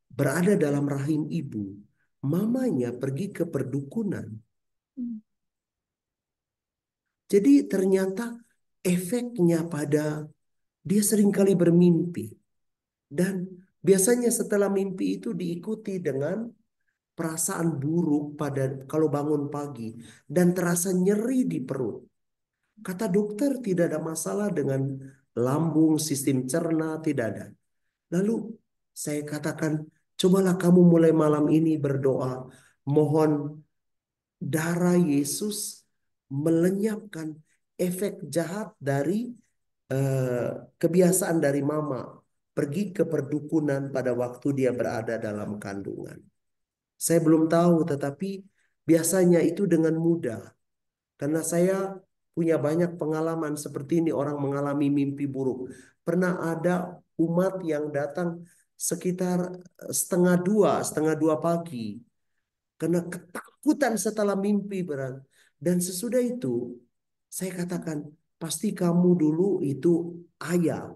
berada dalam rahim ibu, mamanya pergi ke perdukunan. Jadi ternyata efeknya pada dia seringkali bermimpi dan biasanya setelah mimpi itu diikuti dengan perasaan buruk pada kalau bangun pagi dan terasa nyeri di perut. Kata dokter tidak ada masalah dengan lambung, sistem cerna, tidak ada. Lalu saya katakan, cobalah kamu mulai malam ini berdoa. Mohon darah Yesus melenyapkan efek jahat dari kebiasaan dari mama. Pergi ke perdukunan pada waktu dia berada dalam kandungan. Saya belum tahu, tetapi biasanya itu dengan mudah. Karena saya punya banyak pengalaman seperti ini, orang mengalami mimpi buruk. Pernah ada umat yang datang sekitar setengah dua pagi. Karena ketakutan setelah mimpi berat. Dan sesudah itu, saya katakan, pasti kamu dulu itu ayah.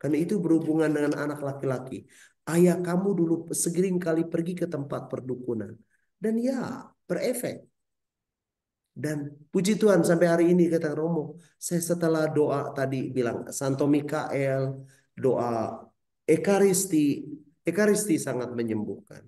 Karena itu berhubungan dengan anak laki-laki. Ayah kamu dulu segering kali pergi ke tempat perdukunan. Dan ya, berefek. Dan puji Tuhan sampai hari ini kata Romo, saya setelah doa tadi bilang Santo Mikael, doa Ekaristi, Ekaristi sangat menyembuhkan.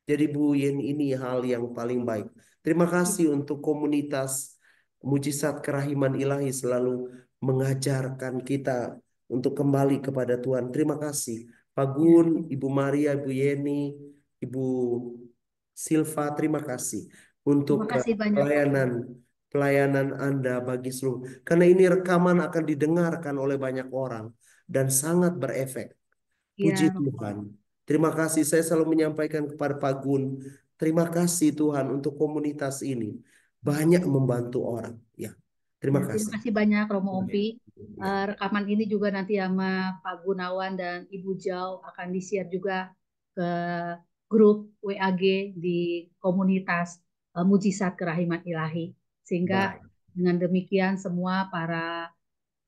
Jadi Bu Yen ini hal yang paling baik. Terima kasih untuk komunitas Mujizat Kerahiman Ilahi selalu mengajarkan kita untuk kembali kepada Tuhan. Terima kasih Pak ya. Gun, Ibu Maria, Ibu Yeni, Ibu Silva, terima kasih untuk Terima kasih banyak. pelayanan pelayanan Anda bagi seluruh. Karena ini rekaman akan didengarkan oleh banyak orang dan sangat berefek. Puji Ya, Tuhan. Terima kasih. Saya selalu menyampaikan kepada Pak Gun Terima kasih Tuhan untuk komunitas ini. Banyak membantu orang. Ya, terima Ya, terima kasih. kasih banyak Romo Ompi. Ya, Rekaman ini juga nanti sama Pak Gunawan dan Ibu Jau akan di-share juga ke grup WAG di komunitas Mujizat Kerahiman Ilahi. Sehingga baik. dengan demikian semua para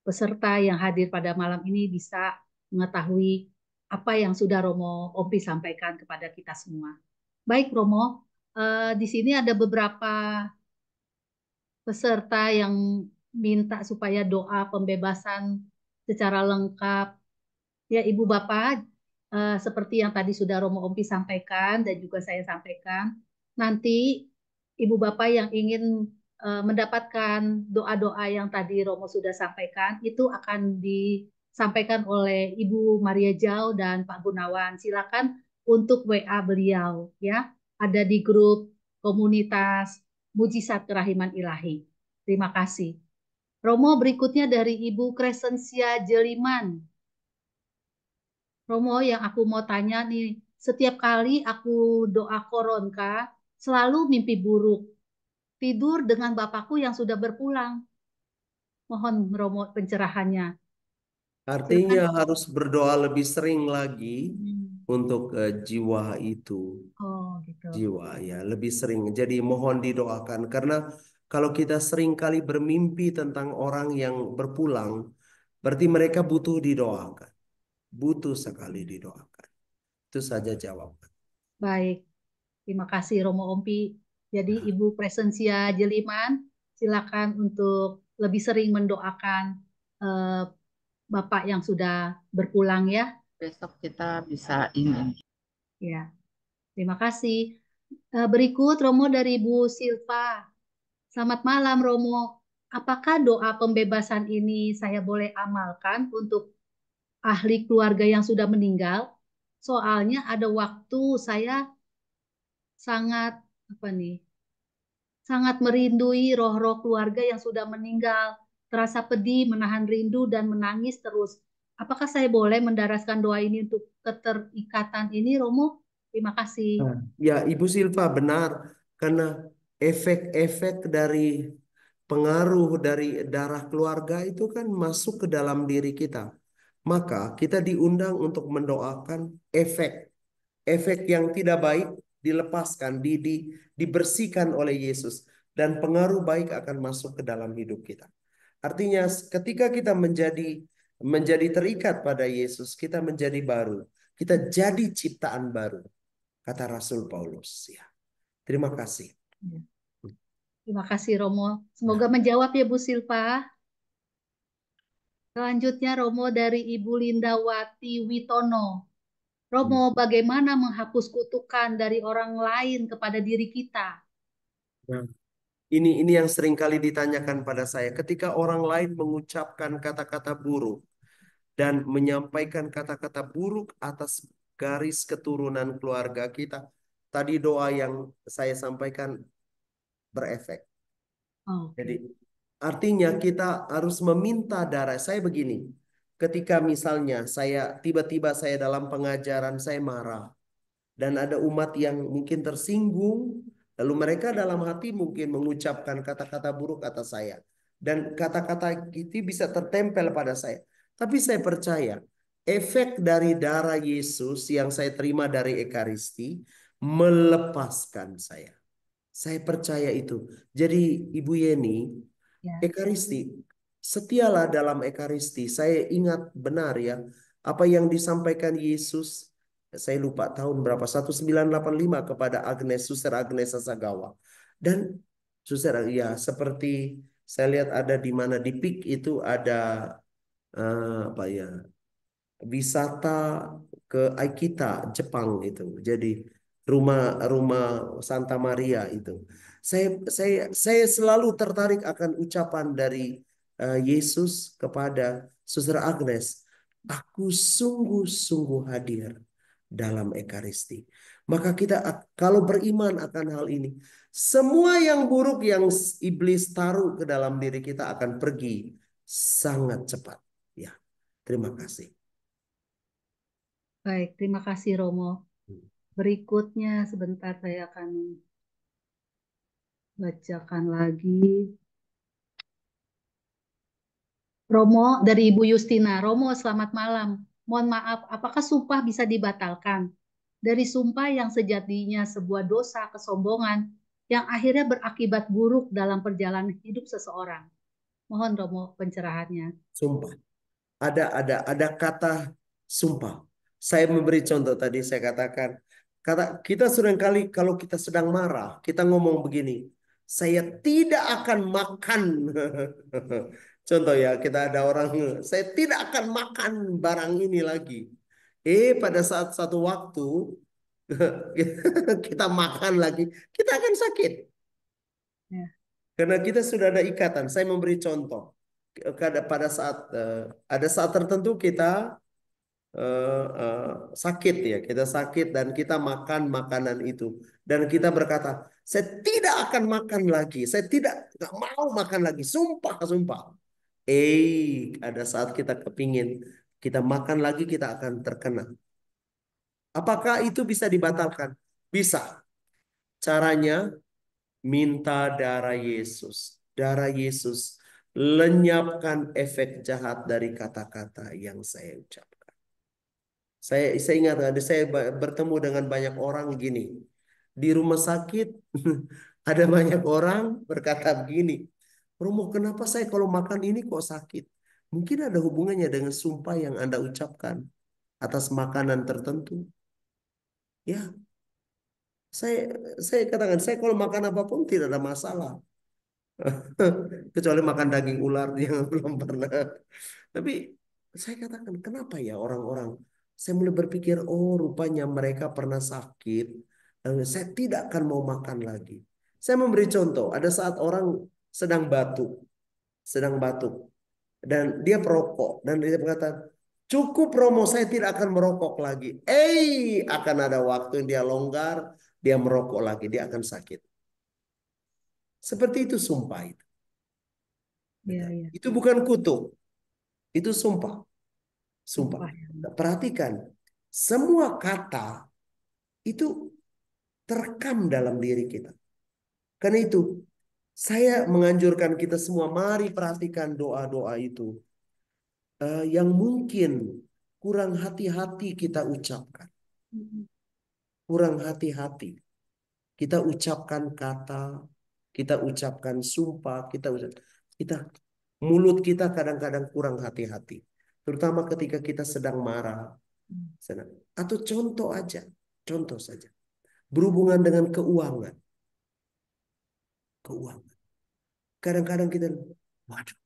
peserta yang hadir pada malam ini bisa mengetahui apa yang sudah Romo Ompi sampaikan kepada kita semua. Baik Romo, di sini ada beberapa peserta yang minta supaya doa pembebasan secara lengkap. Ya, Ibu Bapak, seperti yang tadi sudah Romo Ompi sampaikan dan juga saya sampaikan, nanti Ibu Bapak yang ingin mendapatkan doa-doa yang tadi Romo sudah sampaikan, itu akan disampaikan oleh Ibu Maria Jau dan Pak Gunawan. Silakan untuk WA beliau, ya. Ada di grup komunitas Mujizat Kerahiman Ilahi. Terima kasih. Romo berikutnya dari Ibu Crescentia Jeliman. Romo, yang aku mau tanya nih, setiap kali aku doa koronka, selalu mimpi buruk. Tidur dengan bapakku yang sudah berpulang. Mohon Romo pencerahannya. Artinya Silakan. harus berdoa lebih sering lagi Hmm. untuk jiwa itu. Oh, gitu. Jiwa ya, lebih sering. Jadi mohon didoakan karena kalau kita sering kali bermimpi tentang orang yang berpulang, berarti mereka butuh didoakan. Butuh sekali didoakan. Itu saja jawaban. Baik. Terima kasih Romo Ompi. Jadi Ibu Presensia Jeliman, silakan untuk lebih sering mendoakan eh, Bapak yang sudah berpulang ya. Besok kita bisa ini. Ya, terima kasih. Berikut Romo dari Bu Silva. Selamat malam Romo. Apakah doa pembebasan ini saya boleh amalkan untuk ahli keluarga yang sudah meninggal? Soalnya ada waktu saya sangat apa nih? Sangat merindui roh-roh keluarga yang sudah meninggal. Terasa pedih, menahan rindu dan menangis terus. Apakah saya boleh mendaraskan doa ini untuk keterikatan ini, Romo? Terima kasih. Nah, ya, Ibu Silva benar karena efek-efek dari pengaruh dari darah keluarga itu kan masuk ke dalam diri kita. Maka kita diundang untuk mendoakan efek yang tidak baik dilepaskan, dibersihkan oleh Yesus dan pengaruh baik akan masuk ke dalam hidup kita. Artinya ketika kita menjadi terikat pada Yesus, kita menjadi baru. Kita jadi ciptaan baru, kata Rasul Paulus. Ya, terima kasih. Terima kasih, Romo. Semoga Nah, menjawab ya, Bu Silva. Selanjutnya, Romo dari Ibu Lindawati Witono. Romo, bagaimana menghapus kutukan dari orang lain kepada diri kita? nah, ini yang sering kali ditanyakan pada saya. Ketika orang lain mengucapkan kata-kata buruk dan menyampaikan kata-kata buruk atas garis keturunan keluarga kita, tadi doa yang saya sampaikan berefek. Jadi Oke. artinya kita harus meminta darah. Saya begini, ketika misalnya tiba-tiba saya dalam pengajaran saya marah dan ada umat yang mungkin tersinggung, lalu mereka dalam hati mungkin mengucapkan kata-kata buruk atas saya dan kata-kata itu bisa tertempel pada saya. Tapi saya percaya efek dari darah Yesus yang saya terima dari Ekaristi melepaskan saya. Saya percaya itu. Jadi Ibu Yeni, Ya. Ekaristi, setialah dalam Ekaristi. Saya ingat benar ya, apa yang disampaikan Yesus, saya lupa tahun berapa, 1985 kepada Suster Agnes Sasagawa. Dan Suster, ya seperti saya lihat ada di mana di PIK itu ada apa ya, wisata ke Aikita, Jepang itu. Jadi rumah-rumah Santa Maria itu. Saya selalu tertarik akan ucapan dari Yesus kepada Suster Agnes. Aku sungguh-sungguh hadir dalam Ekaristi. Maka kita kalau beriman akan hal ini, semua yang buruk yang iblis taruh ke dalam diri kita akan pergi sangat cepat. Ya, terima kasih. Baik, terima kasih Romo. Berikutnya sebentar saya akan bacakan lagi. Romo dari Ibu Justina. Romo, selamat malam. Mohon maaf, apakah sumpah bisa dibatalkan? Dari sumpah yang sejatinya sebuah dosa kesombongan yang akhirnya berakibat buruk dalam perjalanan hidup seseorang. Mohon Romo pencerahannya. Sumpah. Ada kata sumpah. Saya memberi contoh tadi, saya katakan kata kita seringkali kalau kita sedang marah, kita ngomong begini, saya tidak akan makan. Contoh ya, kita ada orang, saya tidak akan makan barang ini lagi. Pada saat satu waktu kita makan lagi, kita akan sakit. Ya. Karena kita sudah ada ikatan. Saya memberi contoh. Pada saat ada saat tertentu kita sakit ya, kita sakit dan kita makan makanan itu dan kita berkata, saya tidak akan makan lagi, saya nggak mau makan lagi, sumpah sumpah. Ada saat kita kepingin kita makan lagi kita akan terkena. Apakah itu bisa dibatalkan? Bisa. Caranya minta darah Yesus. Darah Yesus lenyapkan efek jahat dari kata-kata yang saya ucapkan. Saya ingat ada saya bertemu dengan banyak orang gini. Di rumah sakit ada banyak orang berkata begini, Romo, kenapa saya kalau makan ini kok sakit? Mungkin ada hubungannya dengan sumpah yang Anda ucapkan atas makanan tertentu. Ya, saya saya katakan saya kalau makan apapun tidak ada masalah. Kecuali makan daging ular yang belum pernah. Tapi saya katakan, kenapa ya orang-orang? Saya mulai berpikir, oh rupanya mereka pernah sakit. Dan saya tidak akan mau makan lagi. Saya memberi contoh, ada saat orang sedang batuk, sedang batuk, dan dia perokok, dan dia berkata, cukup Romo, saya tidak akan merokok lagi. Akan ada waktu yang dia longgar, dia merokok lagi, dia akan sakit. Seperti itu sumpah itu. Ya, ya. Itu bukan kutuk, itu sumpah. Sumpah. Sumpah, ya. Nah, perhatikan, semua kata itu terekam dalam diri kita. Karena itu, saya menganjurkan kita semua, mari perhatikan doa-doa itu. Yang mungkin kurang hati-hati kita ucapkan. Kurang hati-hati. Kita ucapkan kata, kita ucapkan sumpah, kita mulut kita kadang-kadang kurang hati-hati. Terutama ketika kita sedang marah. Atau contoh aja, contoh saja. Berhubungan dengan keuangan. Keuangan. Kadang-kadang kita, waduh,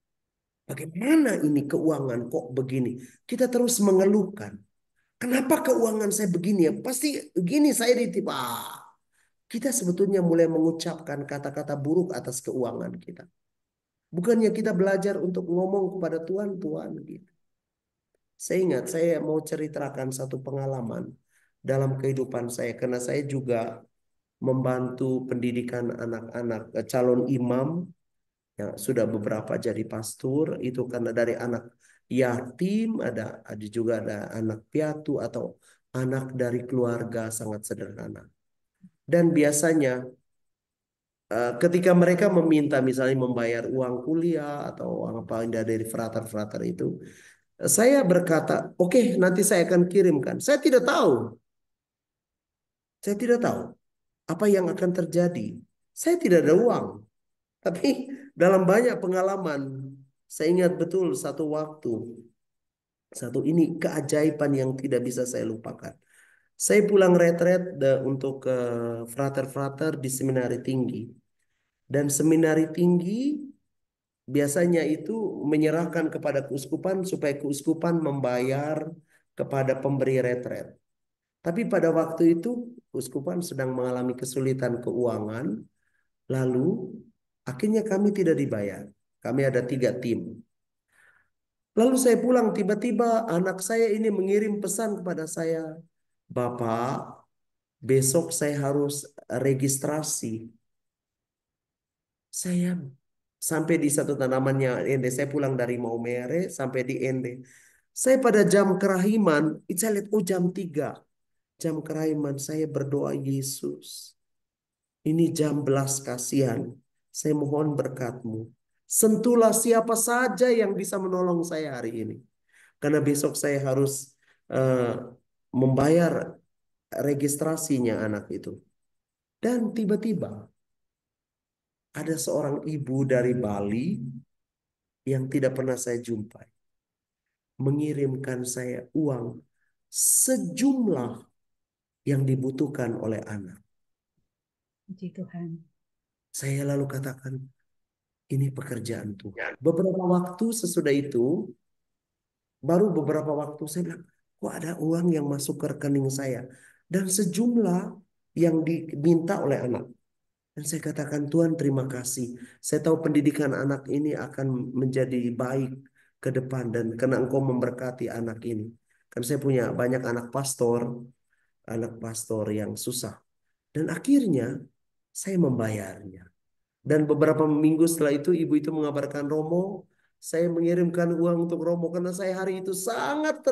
bagaimana ini keuangan kok begini? Kita terus mengeluhkan. Kenapa keuangan saya begini ya? Pasti begini saya ditipu. Kita sebetulnya mulai mengucapkan kata-kata buruk atas keuangan kita. Bukannya kita belajar untuk ngomong kepada Tuhan, Tuhan gitu. Saya ingat, saya mau ceritakan satu pengalaman dalam kehidupan saya. Karena saya juga membantu pendidikan anak-anak calon imam. Ya, sudah beberapa jadi pastor. Itu karena dari anak yatim, ada juga ada anak piatu atau anak dari keluarga sangat sederhana. Dan biasanya ketika mereka meminta misalnya membayar uang kuliah atau uang apa dari frater-frater itu, saya berkata, oke, nanti saya akan kirimkan. Saya tidak tahu apa yang akan terjadi. Saya tidak ada uang. Tapi dalam banyak pengalaman, saya ingat betul satu waktu, satu ini keajaiban yang tidak bisa saya lupakan. Saya pulang retret untuk ke frater-frater di seminari tinggi. Dan seminari tinggi biasanya itu menyerahkan kepada keuskupan supaya keuskupan membayar kepada pemberi retret. Tapi pada waktu itu keuskupan sedang mengalami kesulitan keuangan, lalu akhirnya kami tidak dibayar. Kami ada 3 tim. Lalu saya pulang, tiba-tiba anak saya ini mengirim pesan kepada saya, Bapak, besok saya harus registrasi. Saya sampai di satu tanamannya Ende. Saya pulang dari Maumere sampai di Ende. Saya pada jam kerahiman, saya lihat, oh jam 3. jam kerahiman, saya berdoa, Yesus, ini jam belas kasihan. Saya mohon berkat-Mu. Sentuhlah siapa saja yang bisa menolong saya hari ini. Karena besok saya harus membayar registrasinya anak itu. Dan tiba-tiba ada seorang ibu dari Bali yang tidak pernah saya jumpai, mengirimkan saya uang sejumlah yang dibutuhkan oleh anak. Puji Tuhan. Saya lalu katakan, ini pekerjaan Tuhan. Beberapa waktu sesudah itu, baru beberapa waktu saya bilang, kok ada uang yang masuk ke rekening saya. Dan sejumlah yang diminta oleh anak. Dan saya katakan, Tuhan terima kasih. Saya tahu pendidikan anak ini akan menjadi baik ke depan. Dan karena Engkau memberkati anak ini. Kan saya punya banyak anak pastor yang susah. Dan akhirnya saya membayarnya. Dan beberapa minggu setelah itu ibu itu mengabarkan, Romo, saya mengirimkan uang untuk Romo karena saya hari itu sangat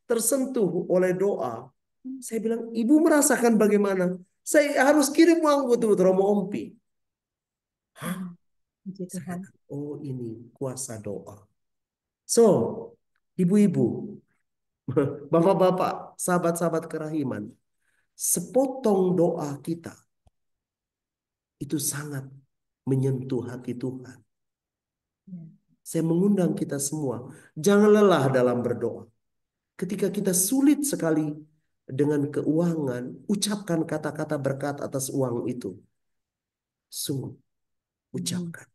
tersentuh oleh doa. Saya bilang, ibu merasakan bagaimana? Saya harus kirim uang buat Romo Ompi. Hah? Puji Saya Tuhan. kata, oh ini kuasa doa. So, ibu-ibu, bapak-bapak, sahabat-sahabat kerahiman, sepotong doa kita itu sangat menyentuh hati Tuhan. Ya. Saya mengundang kita semua, jangan lelah dalam berdoa. Ketika kita sulit sekali dengan keuangan, ucapkan kata-kata berkat atas uang itu. Sungguh, ucapkan.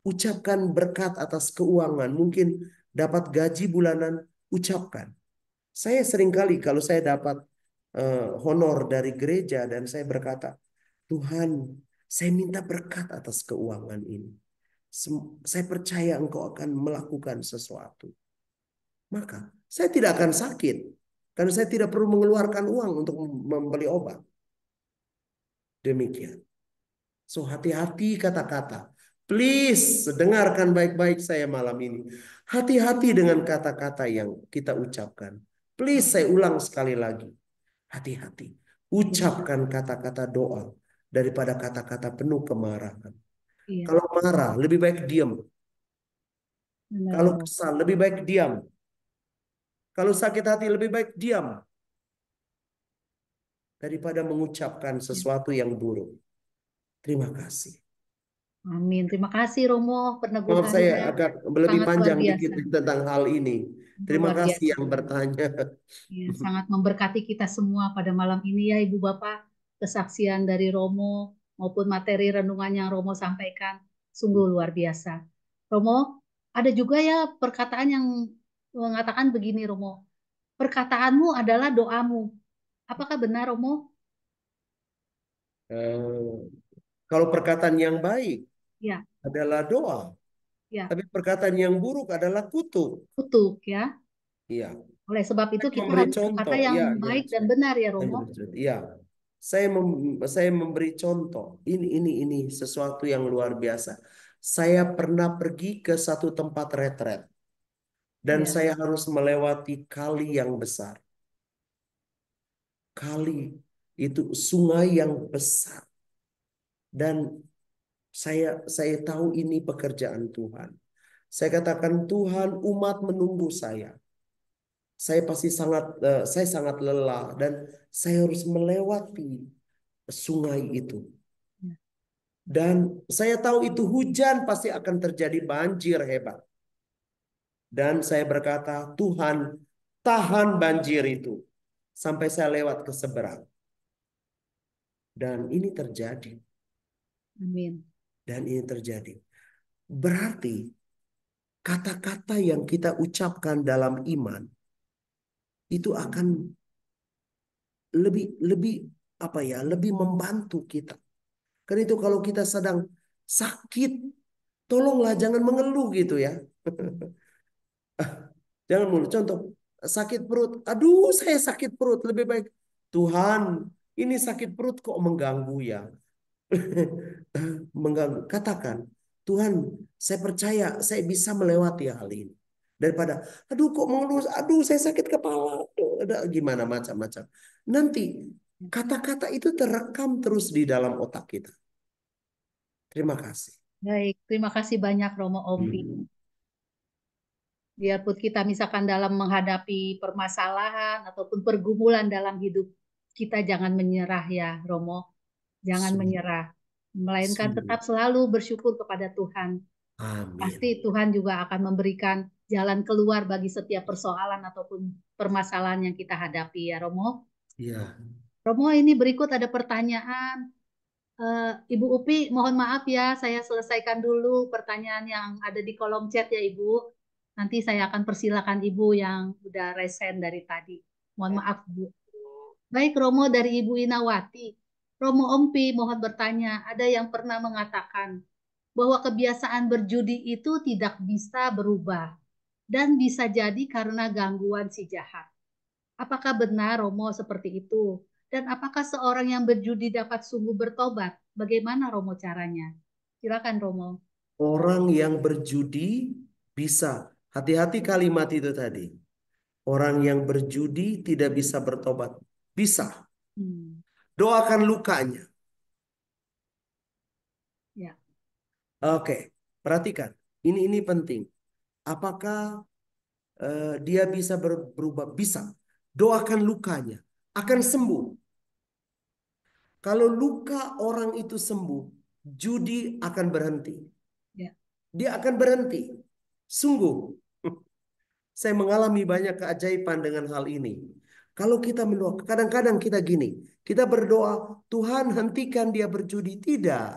Ucapkan berkat atas keuangan. Mungkin dapat gaji bulanan, ucapkan. Saya seringkali kalau saya dapat honor dari gereja dan saya berkata, Tuhan, saya minta berkat atas keuangan ini. Saya percaya Engkau akan melakukan sesuatu. Maka saya tidak akan sakit. Karena saya tidak perlu mengeluarkan uang untuk membeli obat. Demikian. So hati-hati kata-kata. Please dengarkan baik-baik saya malam ini. Hati-hati dengan kata-kata yang kita ucapkan. Please saya ulang sekali lagi. Hati-hati. Ucapkan kata-kata doa daripada kata-kata penuh kemarahan. Iya. Kalau marah lebih baik diam. Benar, Kalau Romo. kesal lebih baik diam. Kalau sakit hati lebih baik diam. Daripada mengucapkan Ya. sesuatu yang buruk. Terima kasih. Amin. Terima kasih Romo, Maaf saya peneguhannya agak lebih sangat luar panjang dikit biasa. tentang hal ini. Terima Luar kasih biasa. yang bertanya. Ya, sangat memberkati kita semua pada malam ini ya Ibu Bapak. Kesaksian dari Romo maupun materi renungan yang Romo sampaikan sungguh luar biasa. Romo, ada juga ya perkataan yang mengatakan begini Romo. Perkataanmu adalah doamu. Apakah benar Romo? Eh, Kalau perkataan yang baik Ya, adalah doa, ya, tapi perkataan yang buruk adalah kutuk. kutuk ya. Iya. Oleh sebab itu Saya kita memberi harus berkata contoh. yang Iya, iya. baik dan benar ya Saya Romo. memberi contoh. Iya. Saya memberi contoh. Ini sesuatu yang luar biasa. Saya pernah pergi ke satu tempat retret dan Ya, saya harus melewati kali yang besar. Kali itu sungai yang besar dan saya tahu ini pekerjaan Tuhan. Saya katakan Tuhan, umat menunggu saya. Saya sangat lelah dan saya harus melewati sungai itu. ya, Dan saya tahu itu hujan pasti akan terjadi banjir hebat. Dan saya berkata, Tuhan, tahan banjir itu sampai saya lewat ke seberang. Dan ini terjadi. amin. Dan ini terjadi. Berarti kata-kata yang kita ucapkan dalam iman itu akan lebih lebih apa ya, lebih membantu kita. Karena itu kalau kita sedang sakit, tolonglah jangan mengeluh gitu ya. Jangan mulu. Contoh, sakit perut. Aduh, saya sakit perut. Lebih baik, Tuhan, ini sakit perut kok mengganggu ya. Mengganggu. Katakan, Tuhan, saya percaya saya bisa melewati hal ini. Daripada, aduh kok mengeluh, aduh saya sakit kepala. ada gimana macam-macam. Nanti kata-kata itu terekam terus di dalam otak kita. Terima kasih. Baik, terima kasih banyak Romo Ompi. Biarpun kita misalkan dalam menghadapi permasalahan ataupun pergumulan dalam hidup, kita jangan menyerah ya Romo. Jangan Sungguh, menyerah. Melainkan sungguh. tetap selalu bersyukur kepada Tuhan. Amin. Pasti Tuhan juga akan memberikan jalan keluar bagi setiap persoalan ataupun permasalahan yang kita hadapi ya Romo. Ya. Romo, ini berikut ada pertanyaan. Ibu Upi, mohon maaf ya, saya selesaikan dulu pertanyaan yang ada di kolom chat ya Ibu. Nanti saya akan persilakan Ibu yang udah resen dari tadi. Mohon maaf Bu. Baik Romo, dari Ibu Inawati. Romo Ompi mohon bertanya, ada yang pernah mengatakan bahwa kebiasaan berjudi itu tidak bisa berubah dan bisa jadi karena gangguan si jahat. Apakah benar Romo seperti itu? Dan apakah seorang yang berjudi dapat sungguh bertobat? Bagaimana Romo caranya? Silakan Romo. Orang yang berjudi bisa. Hati-hati kalimat itu tadi. Orang yang berjudi tidak bisa bertobat. Bisa. Doakan lukanya. Ya. Oke, perhatikan. Ini penting. Apakah dia bisa berubah? Bisa. Doakan lukanya. Akan sembuh. Kalau luka orang itu sembuh, judi akan berhenti. Ya. Dia akan berhenti. Sungguh. Saya mengalami banyak keajaiban dengan hal ini. Kalau kita mendoa, kadang-kadang kita gini. Kita berdoa, Tuhan hentikan dia berjudi. Tidak.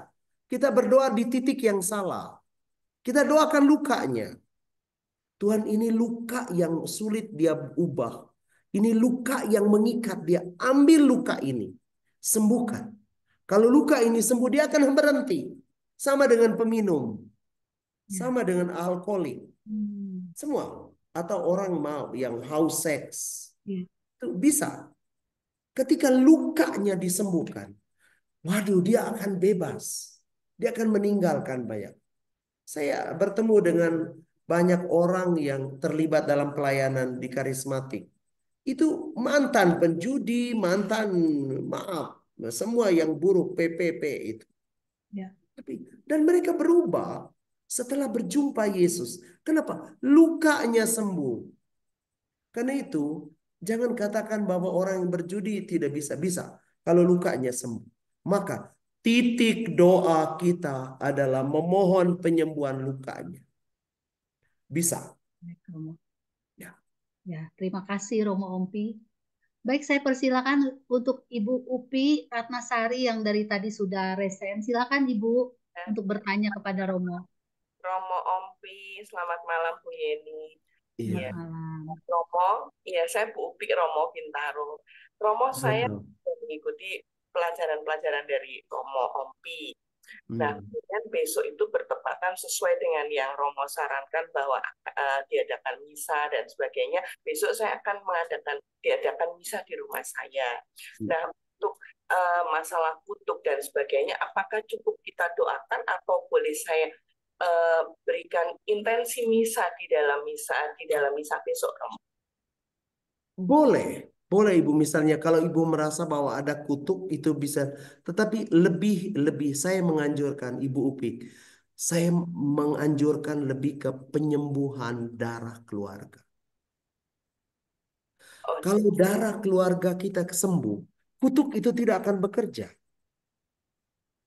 Kita berdoa di titik yang salah. Kita doakan lukanya. Tuhan, ini luka yang sulit dia ubah. Ini luka yang mengikat dia. Ambil luka ini. Sembuhkan. Kalau luka ini sembuh, dia akan berhenti. Sama dengan peminum. Sama dengan alkoholik. Semua. Atau orang mau yang haus seks. Itu bisa. Ketika lukanya disembuhkan. Waduh, dia akan bebas. Dia akan meninggalkan banyak. Saya bertemu dengan banyak orang yang terlibat dalam pelayanan di karismatik. Itu mantan penjudi, mantan maaf, semua yang buruk PPP itu. Ya. Dan mereka berubah setelah berjumpa Yesus. Kenapa? Lukanya sembuh. Karena itu, jangan katakan bahwa orang yang berjudi tidak bisa. Bisa. Kalau lukanya sembuh. Maka titik doa kita adalah memohon penyembuhan lukanya. Bisa. Ya. Ya, terima kasih Romo Ompi. Baik, saya persilakan untuk Ibu Upi Ratnasari yang dari tadi sudah resen. Silakan Ibu untuk bertanya kepada Romo. Romo Ompi, selamat malam Bu Yeni. Iya. Ya, Romo, ya saya Bu Upi Romo Bintaro. Romo, saya mengikuti pelajaran-pelajaran dari Romo Ompi. Nah, kemudian besok itu bertepatan sesuai dengan yang Romo sarankan bahwa diadakan misa dan sebagainya. Besok saya akan diadakan misa di rumah saya. Nah, untuk masalah kutuk dan sebagainya, apakah cukup kita doakan atau boleh saya berikan intensi misa di dalam misa besok, Romo? Boleh. Boleh Ibu, misalnya kalau Ibu merasa bahwa ada kutuk itu bisa, tetapi lebih saya menganjurkan Ibu Upi, saya menganjurkan lebih ke penyembuhan darah keluarga. Kalau darah keluarga kita sembuh, kutuk itu tidak akan bekerja.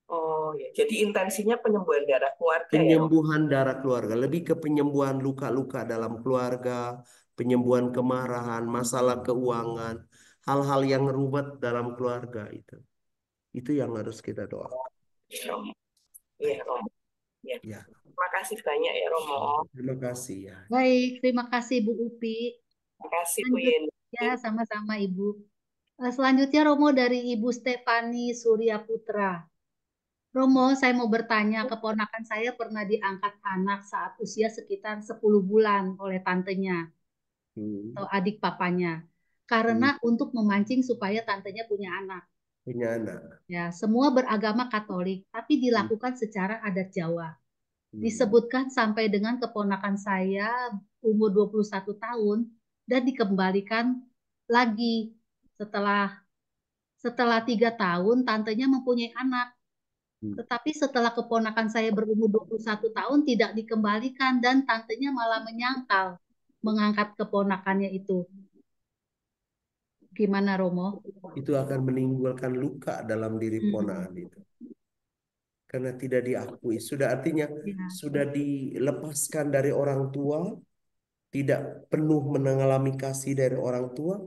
Oh ya, jadi intensinya penyembuhan darah keluarga ya, Romo? Penyembuhan darah keluarga, lebih ke penyembuhan luka-luka dalam keluarga, penyembuhan kemarahan, masalah keuangan, hal-hal yang ruwet dalam keluarga itu. Itu yang harus kita doakan. Iya, Romo. Ya. Ya. Terima kasih banyak ya, Romo. Terima kasih ya. Baik, terima kasih Bu Upi. Terima kasih Bu Yeni. Ya, sama-sama Ibu. Selanjutnya Romo dari Ibu Stefani Surya Putra. Romo, saya mau bertanya, keponakan saya pernah diangkat anak saat usia sekitar 10 bulan oleh tantenya atau adik papanya. Karena untuk memancing supaya tantenya punya anak. Punya anak. Ya, semua beragama Katolik, tapi dilakukan secara adat Jawa. Disebutkan sampai dengan keponakan saya umur 21 tahun dan dikembalikan lagi setelah 3 tahun tantenya mempunyai anak. Tetapi setelah keponakan saya berumur 21 tahun tidak dikembalikan dan tantenya malah menyangkal mengangkat keponakannya itu. Gimana Romo? Itu akan menimbulkan luka dalam diri Hmm. ponakan itu. Karena tidak diakui. Sudah artinya Ya. sudah dilepaskan dari orang tua, tidak penuh mengalami kasih dari orang tua,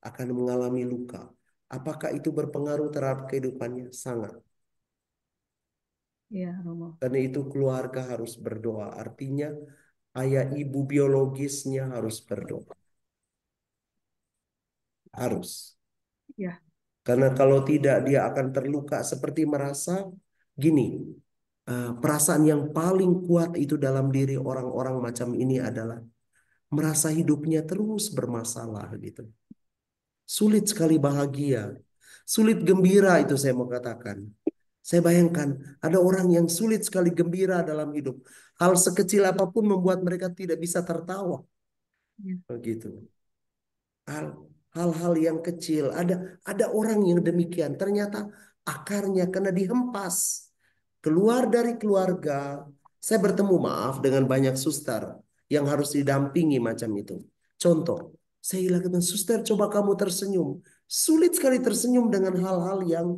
akan mengalami luka. Apakah itu berpengaruh terhadap kehidupannya? Sangat. Ya, Romo. Karena itu keluarga harus berdoa. Artinya ayah ibu biologisnya harus berdoa. Harus. Ya. Karena kalau tidak dia akan terluka seperti merasa gini. Perasaan yang paling kuat itu dalam diri orang-orang macam ini adalah merasa hidupnya terus bermasalah gitu. Sulit sekali bahagia. Sulit gembira itu saya mau katakan. Saya bayangkan ada orang yang sulit sekali gembira dalam hidup. Hal sekecil apapun membuat mereka tidak bisa tertawa. Ya. Begitu. Hal-hal yang kecil. Ada orang yang demikian. Ternyata akarnya karena dihempas. Keluar dari keluarga. Saya bertemu maaf dengan banyak suster yang harus didampingi macam itu. Contoh, saya katakan, suster coba kamu tersenyum. Sulit sekali tersenyum dengan hal-hal yang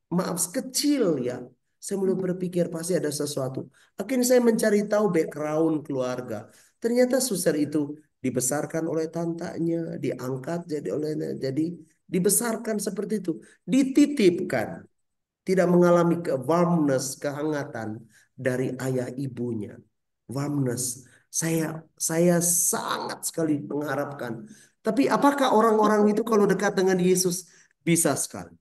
maaf kecil ya. Saya mulai berpikir pasti ada sesuatu. Akhirnya saya mencari tahu background keluarga. Ternyata suster itu dibesarkan oleh tantanya, diangkat jadi dibesarkan seperti itu, dititipkan, tidak mengalami warmness, kehangatan dari ayah ibunya. Warmness. Saya sangat sekali mengharapkan. Tapi apakah orang-orang itu kalau dekat dengan Yesus bisa sekali?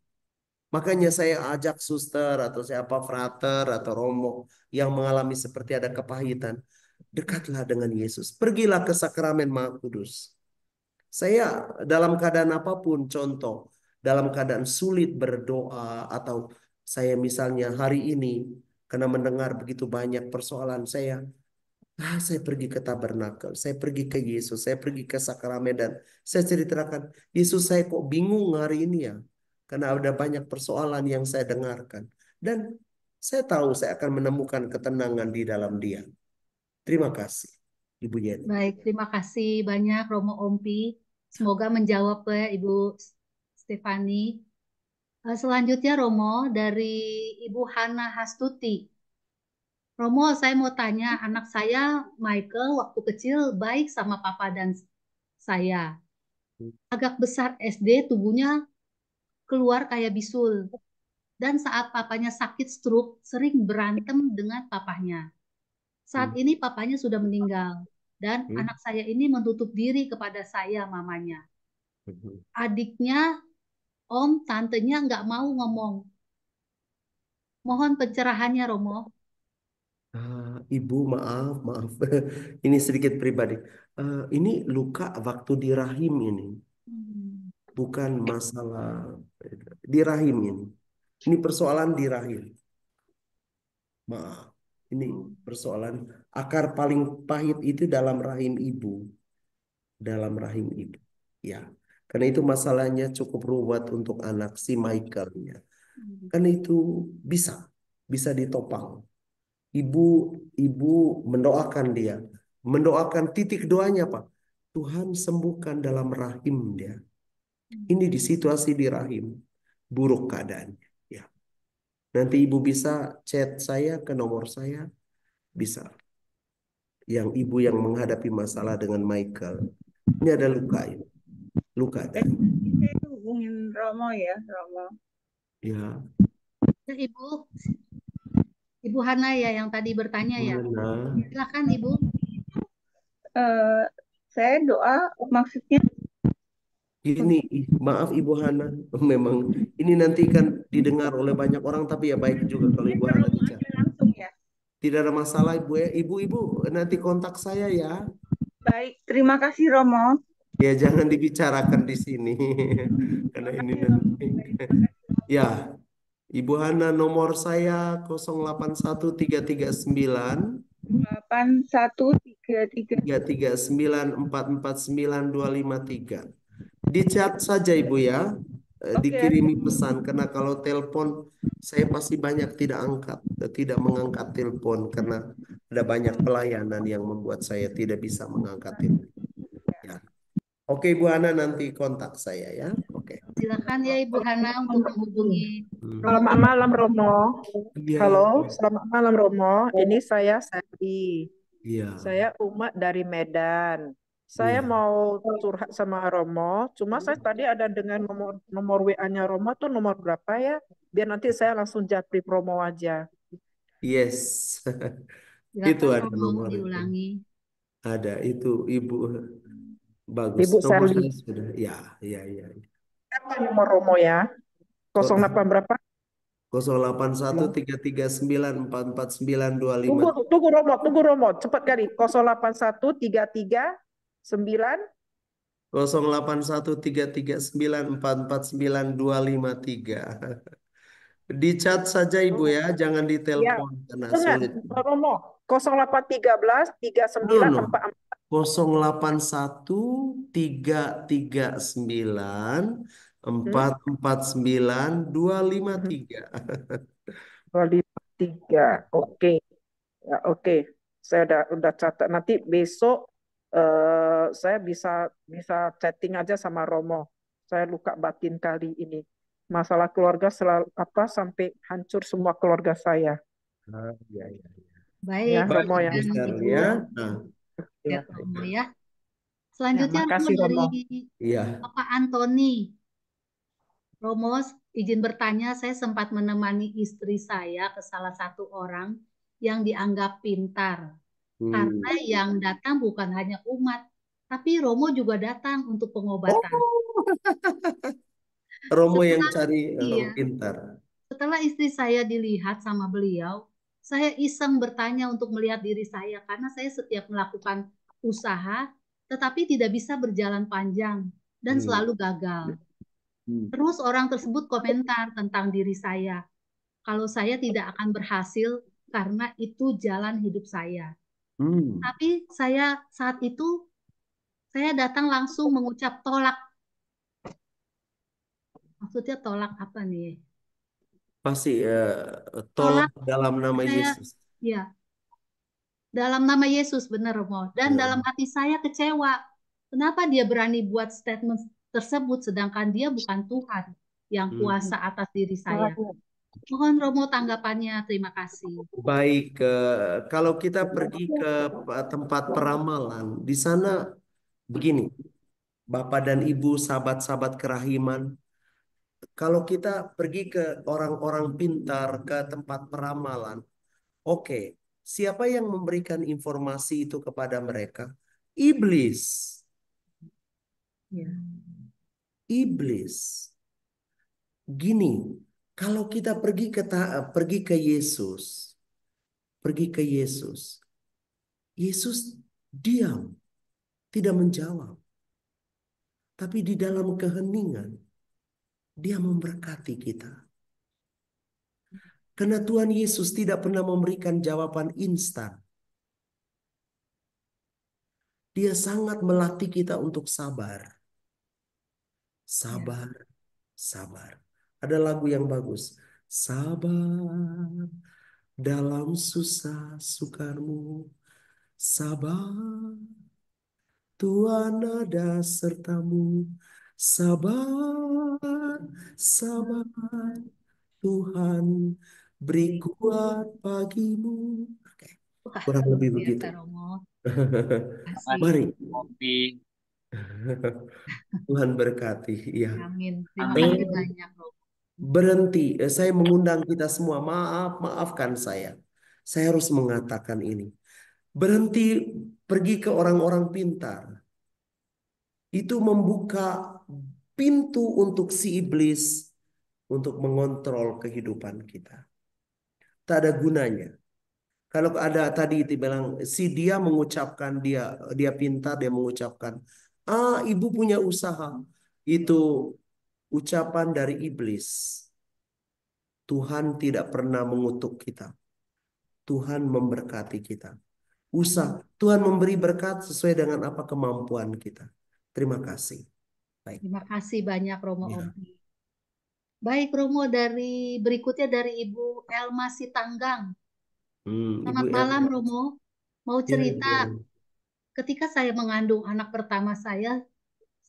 Makanya saya ajak suster atau siapa frater atau romo yang mengalami seperti ada kepahitan. Dekatlah dengan Yesus. Pergilah ke sakramen Maha Kudus. Saya dalam keadaan apapun, contoh, dalam keadaan sulit berdoa atau saya misalnya hari ini karena mendengar begitu banyak persoalan saya pergi ke tabernakel, saya pergi ke Yesus, saya pergi ke sakramen dan saya ceritakan, Yesus saya kok bingung hari ini ya. Karena ada banyak persoalan yang saya dengarkan. Dan saya tahu saya akan menemukan ketenangan di dalam dia. Terima kasih, Ibu Yeni. Baik, terima kasih banyak Romo Ompi. Semoga menjawab ya Ibu Stefani. Selanjutnya Romo dari Ibu Hana Hastuti. Romo, saya mau tanya, anak saya Michael waktu kecil baik sama papa dan saya. Agak besar SD tubuhnya keluar kayak bisul. Dan saat papanya sakit stroke, sering berantem dengan papanya. Saat ini papanya sudah meninggal. Dan anak saya ini menutup diri kepada saya, mamanya. Adiknya, om, tantenya nggak mau ngomong. Mohon pencerahannya, Romo. Ibu, maaf. Ini sedikit pribadi. Ini luka waktu di rahim ini. Bukan masalah di rahim ini. Ini persoalan di rahim. Maaf. Ini persoalan akar paling pahit itu dalam rahim ibu. Dalam rahim ibu. Ya. Karena itu masalahnya cukup ruwet untuk anak si Michaelnya. Karena itu bisa ditopang. Ibu mendoakan dia. Mendoakan titik doanya Pak. Tuhan sembuhkan dalam rahim dia. Ini di situasi di rahim. Buruk keadaannya. Ya. Nanti ibu bisa chat saya ke nomor saya. Bisa. Yang ibu yang menghadapi masalah dengan Michael. Ini ada luka ini. Luka dari. Saya hubungin Romo ya, Romo. Ya. Ibu Hana ya yang tadi bertanya ya. Mana? Silakan Ibu. Saya doa maksudnya Ini maaf Ibu Hana, memang ini nanti kan didengar oleh banyak orang, tapi ya baik juga kalau Ibu Hana bicara. langsung ya. Tidak ada masalah Ibu ya. Ibu nanti kontak saya ya. Baik, terima kasih Romo. Ya jangan dibicarakan di sini karena ini nanti. Ya, Ibu Hana nomor saya 081339 8133 339 449 253. Di chat saja Ibu ya, Oke. dikirimi pesan karena kalau telepon saya pasti banyak tidak mengangkat telepon karena ada banyak pelayanan yang membuat saya tidak bisa mengangkat telepon. Ya. Oke Ibu Hana nanti kontak saya ya. Oke. Silakan ya Ibu Hana untuk menghubungi Hmm. Romo. Selamat malam Romo. Iya, Halo, selamat malam Romo. Ini saya Sari. iya, Saya Umat dari Medan. Saya iya. mau curhat sama Romo. Cuma saya tadi ada dengan nomor WA-nya Romo tuh nomor berapa ya? Biar nanti saya langsung japri Romo aja. Yes. Itu Silakan ada Romo nomor itu. diulangi. Ada itu Ibu. Bagus. Ibu Nomor Sari. saya sudah. Ya, ya, ya. Apa nomor Romo ya? 08 berapa? 08133944925. Tunggu Romo. Cepat kali. 081339 08133944925. Di chat saja Ibu ya, jangan Ya, ditelepon karena dengan sulit. Romo 0813 No, no. 3944 0813399449253. 253. Oke. Ya, oke. Saya udah catat. Nanti besok saya bisa bisa chatting aja sama Romo. Saya luka batin kali ini. Masalah keluarga selalu apa sampai hancur semua keluarga saya. Ya, ya. Ya, Baik, Romo ya. Baik, silakan besar Ibu. ya. Nah, Ya, Ya, Romo ya. ya Selanjutnya Romo makasih dari Romo. iya. Bapak Antoni. Romo, izin bertanya, saya sempat menemani istri saya ke salah satu orang yang dianggap pintar. Karena Hmm. yang datang bukan hanya umat, tapi Romo juga datang untuk pengobatan. Oh, Romo yang Setelah, cari orang iya, pintar. setelah istri saya dilihat sama beliau, saya iseng bertanya untuk melihat diri saya karena saya setiap melakukan usaha, tetapi tidak bisa berjalan panjang dan Hmm. selalu gagal. Hmm. Terus orang tersebut komentar tentang diri saya, kalau saya tidak akan berhasil karena itu jalan hidup saya. Hmm. Tapi saya saat itu saya datang langsung mengucap tolak. Maksudnya tolak apa nih? Pasti Tolak tolak dalam nama saya, Yesus. ya, dalam nama Yesus benar Romo. Dan dalam Hmm. hati saya kecewa. Kenapa dia berani buat statement tersebut sedangkan dia bukan Tuhan yang Hmm. kuasa atas diri saya. Mohon Romo tanggapannya. Terima kasih. Baik, kalau kita pergi ke tempat peramalan, di sana begini, Bapak dan Ibu, sahabat-sahabat kerahiman, kalau kita pergi ke orang-orang pintar, ke tempat peramalan, oke, siapa yang memberikan informasi itu kepada mereka? Iblis. Ya. Iblis. Gini, kalau kita pergi ke Yesus, pergi ke Yesus, Yesus diam, tidak menjawab. Tapi di dalam keheningan, dia memberkati kita. Karena Tuhan Yesus tidak pernah memberikan jawaban instan. Dia sangat melatih kita untuk sabar. Sabar, sabar. Ada lagu yang bagus. Sabar dalam susah sukarmu. Sabar, Tuhan ada sertamu. Sabar, sabar. Tuhan beri kuat bagimu. Oke, Wah, kurang luar lebih biasa begitu. Romo. Mari, Kasih. Tuhan berkati. Ya. Amin. Terima Eh, kasih banyak Romo. Berhenti. Saya mengundang kita semua. Maafkan saya. Saya harus mengatakan ini. Berhenti pergi ke orang-orang pintar. Itu membuka pintu untuk si iblis untuk mengontrol kehidupan kita. Tak ada gunanya. Kalau ada tadi itu bilang si dia mengucapkan dia pintar, dia mengucapkan, ibu punya usaha. Itu ucapan dari iblis. Tuhan tidak pernah mengutuk kita. Tuhan memberkati kita. Tuhan memberi berkat sesuai dengan apa kemampuan kita. Terima kasih. Baik. Terima kasih banyak Romo Ya. Ompi. Baik Romo, berikutnya dari Ibu Elma Sitanggang. Ibu Selamat malam Elma. Romo. Mau Ya, Ibu cerita, Elma. ketika saya mengandung anak pertama saya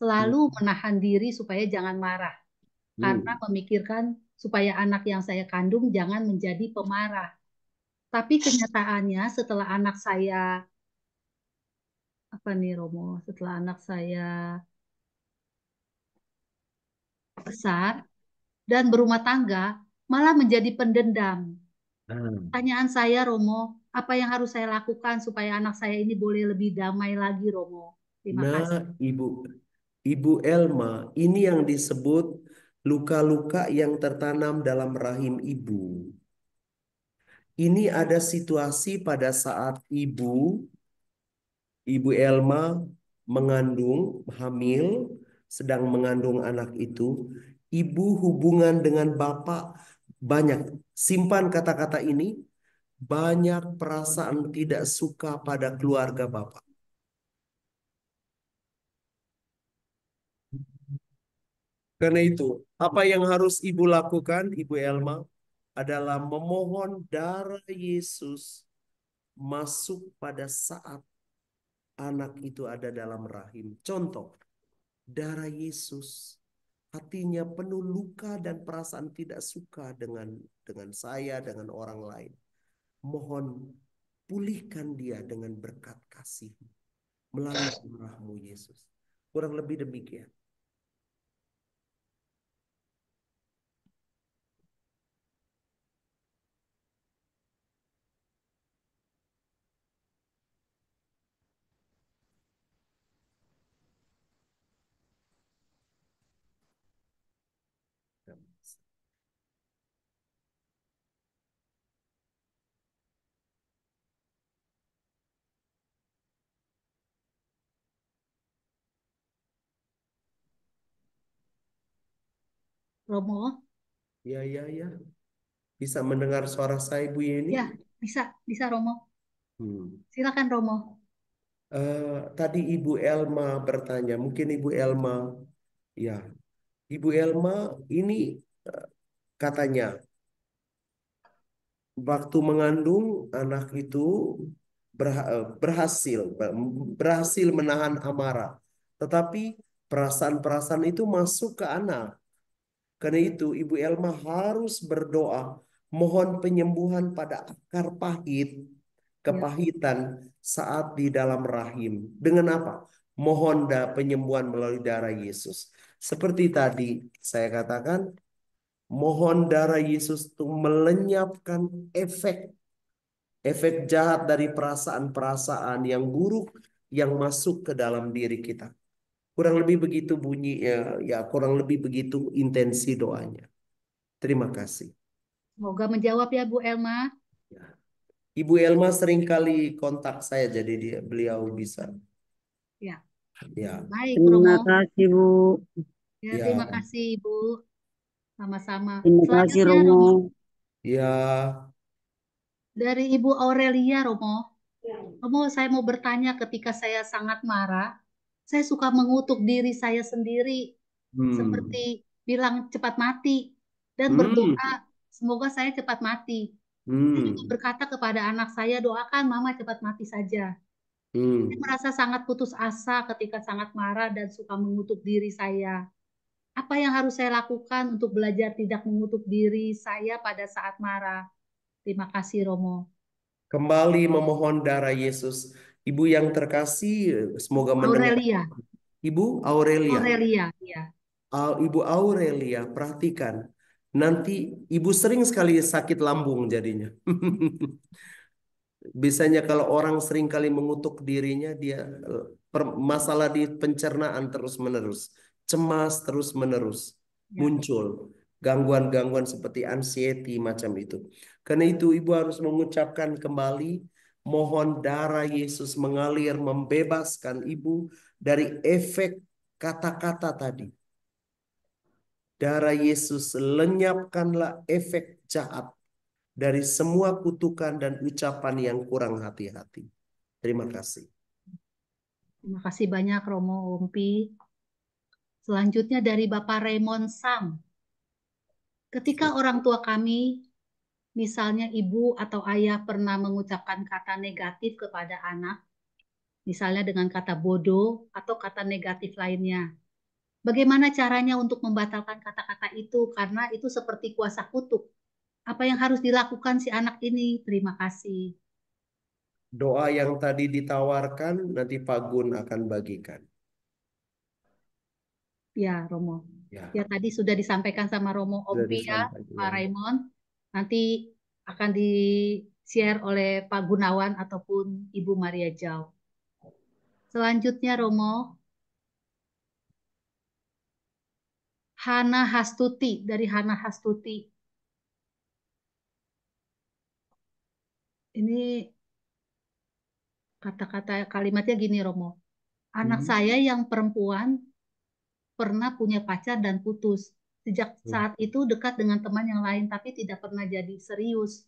selalu menahan diri supaya jangan marah. Karena memikirkan supaya anak yang saya kandung jangan menjadi pemarah. Tapi kenyataannya setelah anak saya, apa nih Romo, setelah anak saya besar dan berumah tangga, malah menjadi pendendam. Nah, Pertanyaan saya Romo, apa yang harus saya lakukan supaya anak saya ini boleh lebih damai lagi Romo? Terima nah, kasih. Ibu Elma, ini yang disebut luka-luka yang tertanam dalam rahim ibu. Ini ada situasi pada saat Ibu Elma mengandung, hamil, sedang mengandung anak itu, ibu hubungan dengan bapak banyak. Simpan kata-kata ini, banyak perasaan tidak suka pada keluarga bapak. Karena itu, apa yang harus ibu lakukan, Ibu Elma, adalah memohon darah Yesus masuk pada saat anak itu ada dalam rahim. Contoh, darah Yesus, hatinya penuh luka dan perasaan tidak suka dengan saya, dengan orang lain. Mohon pulihkan dia dengan berkat kasih melalui darah-Mu Yesus. Kurang lebih demikian. Romo, Ya, ya, ya. Bisa mendengar suara saya, Bu Yeni? ya bisa, bisa Romo. Hmm. Silakan Romo. Tadi Ibu Elma bertanya, mungkin Ibu Elma, ya, Ibu Elma ini eh, katanya waktu mengandung anak itu berhasil menahan amarah, tetapi perasaan-perasaan itu masuk ke anak. Karena itu Ibu Elma harus berdoa, mohon penyembuhan pada akar pahit, Ya, kepahitan saat di dalam rahim. Dengan apa? Mohon penyembuhan melalui darah Yesus. Seperti tadi saya katakan, mohon darah Yesus itu melenyapkan efek jahat dari perasaan-perasaan yang buruk yang masuk ke dalam diri kita. Kurang lebih begitu bunyi ya, kurang lebih begitu intensi doanya. Terima kasih. semoga menjawab ya Bu Elma. Ya. Ibu Elma sering kali kontak saya, jadi beliau bisa. Ya, Ya, baik Terima Romo. kasih, Bu. Ya, terima ya, kasih Ibu. Sama-sama. Terima kasih, Selanjutnya Romo. Romo, ya. dari Ibu Aurelia Romo. Romo, saya mau bertanya, ketika saya sangat marah, saya suka mengutuk diri saya sendiri, Hmm. seperti bilang cepat mati, dan Hmm. berdoa semoga saya cepat mati. Saya juga Hmm. berkata kepada anak saya, doakan mama cepat mati saja. Saya Hmm. merasa sangat putus asa ketika sangat marah dan suka mengutuk diri saya. Apa yang harus saya lakukan untuk belajar tidak mengutuk diri saya pada saat marah? Terima kasih, Romo. Kembali memohon darah Yesus. Ibu yang terkasih, semoga mendengar. Aurelia, Ibu Aurelia. Aurelia, ya. Ibu Aurelia, perhatikan. Nanti ibu sering sekali sakit lambung jadinya. Biasanya kalau orang sering kali mengutuk dirinya, dia masalah di pencernaan terus-menerus. Cemas terus-menerus. Ya. Muncul gangguan-gangguan seperti anxiety macam itu. Karena itu ibu harus mengucapkan kembali, mohon darah Yesus mengalir membebaskan ibu dari efek kata-kata tadi. Darah Yesus lenyapkanlah efek jahat dari semua kutukan dan ucapan yang kurang hati-hati. Terima kasih. Terima kasih banyak, Romo Ompi. Selanjutnya dari Bapak Raymond Sam. Ketika orang tua kami, misalnya ibu atau ayah pernah mengucapkan kata negatif kepada anak, misalnya dengan kata bodoh atau kata negatif lainnya. Bagaimana caranya untuk membatalkan kata-kata itu? Karena itu seperti kuasa kutuk. Apa yang harus dilakukan si anak ini? Terima kasih. Doa yang tadi ditawarkan nanti Pak Gun akan bagikan. Ya, Romo. Ya, Ya, tadi sudah disampaikan sama Romo sudah Ompi ya, disampaikan. Pak Raymond. Nanti akan di-share oleh Pak Gunawan ataupun Ibu Maria Jau. Selanjutnya, Romo, Hana Hastuti, dari Hana Hastuti. Ini kata-kata kalimatnya gini, Romo. Anak saya yang perempuan pernah punya pacar dan putus. Sejak saat itu dekat dengan teman yang lain, tapi tidak pernah jadi serius.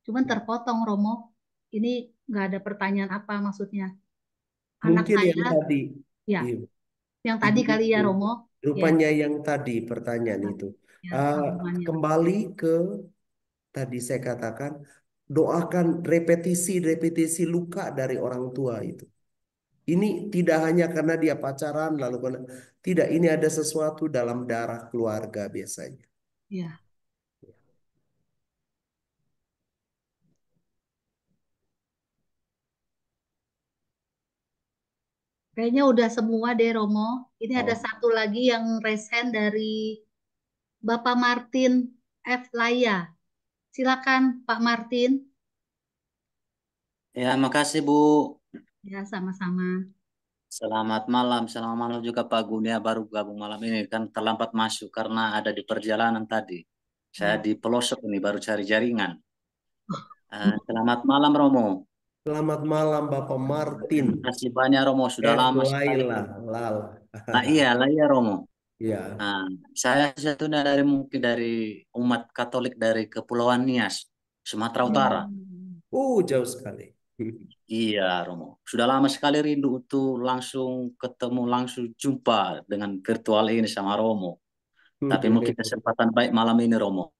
Cuman terpotong, Romo. Ini nggak ada pertanyaan apa maksudnya. Anak Mungkin yang saya, tadi, ya, iya, yang tadi kali ya, Ibu-ibu, Romo. Ya, rupanya yang tadi pertanyaan itu. ya, Ah, sambungannya. kembali ke tadi saya katakan, doakan repetisi luka dari orang tua itu. Ini tidak hanya karena dia pacaran lalu karena tidak, ini ada sesuatu dalam darah keluarga biasanya. Ya. Kayaknya udah semua deh, Romo. Ini ada Oh, satu lagi yang resen dari Bapak Martin F. Laya. Silakan, Pak Martin. Ya, makasih Bu. Ya, sama-sama. Selamat malam juga Pak Gunia, baru gabung malam ini kan terlambat masuk karena ada di perjalanan tadi. Saya Ya. di pelosok ini baru cari jaringan. Selamat malam Romo. selamat malam Bapak Martin. Terima kasih banyak Romo, sudah F. lama sekali. Laila, Lala. Lah iya Romo. Ya. Nah, saya satunya dari mungkin dari umat Katolik dari Kepulauan Nias, Sumatera Utara. Jauh sekali. Iya Romo, sudah lama sekali rindu untuk langsung ketemu, langsung jumpa dengan virtual ini sama Romo. Tapi mungkin kesempatan baik malam ini Romo.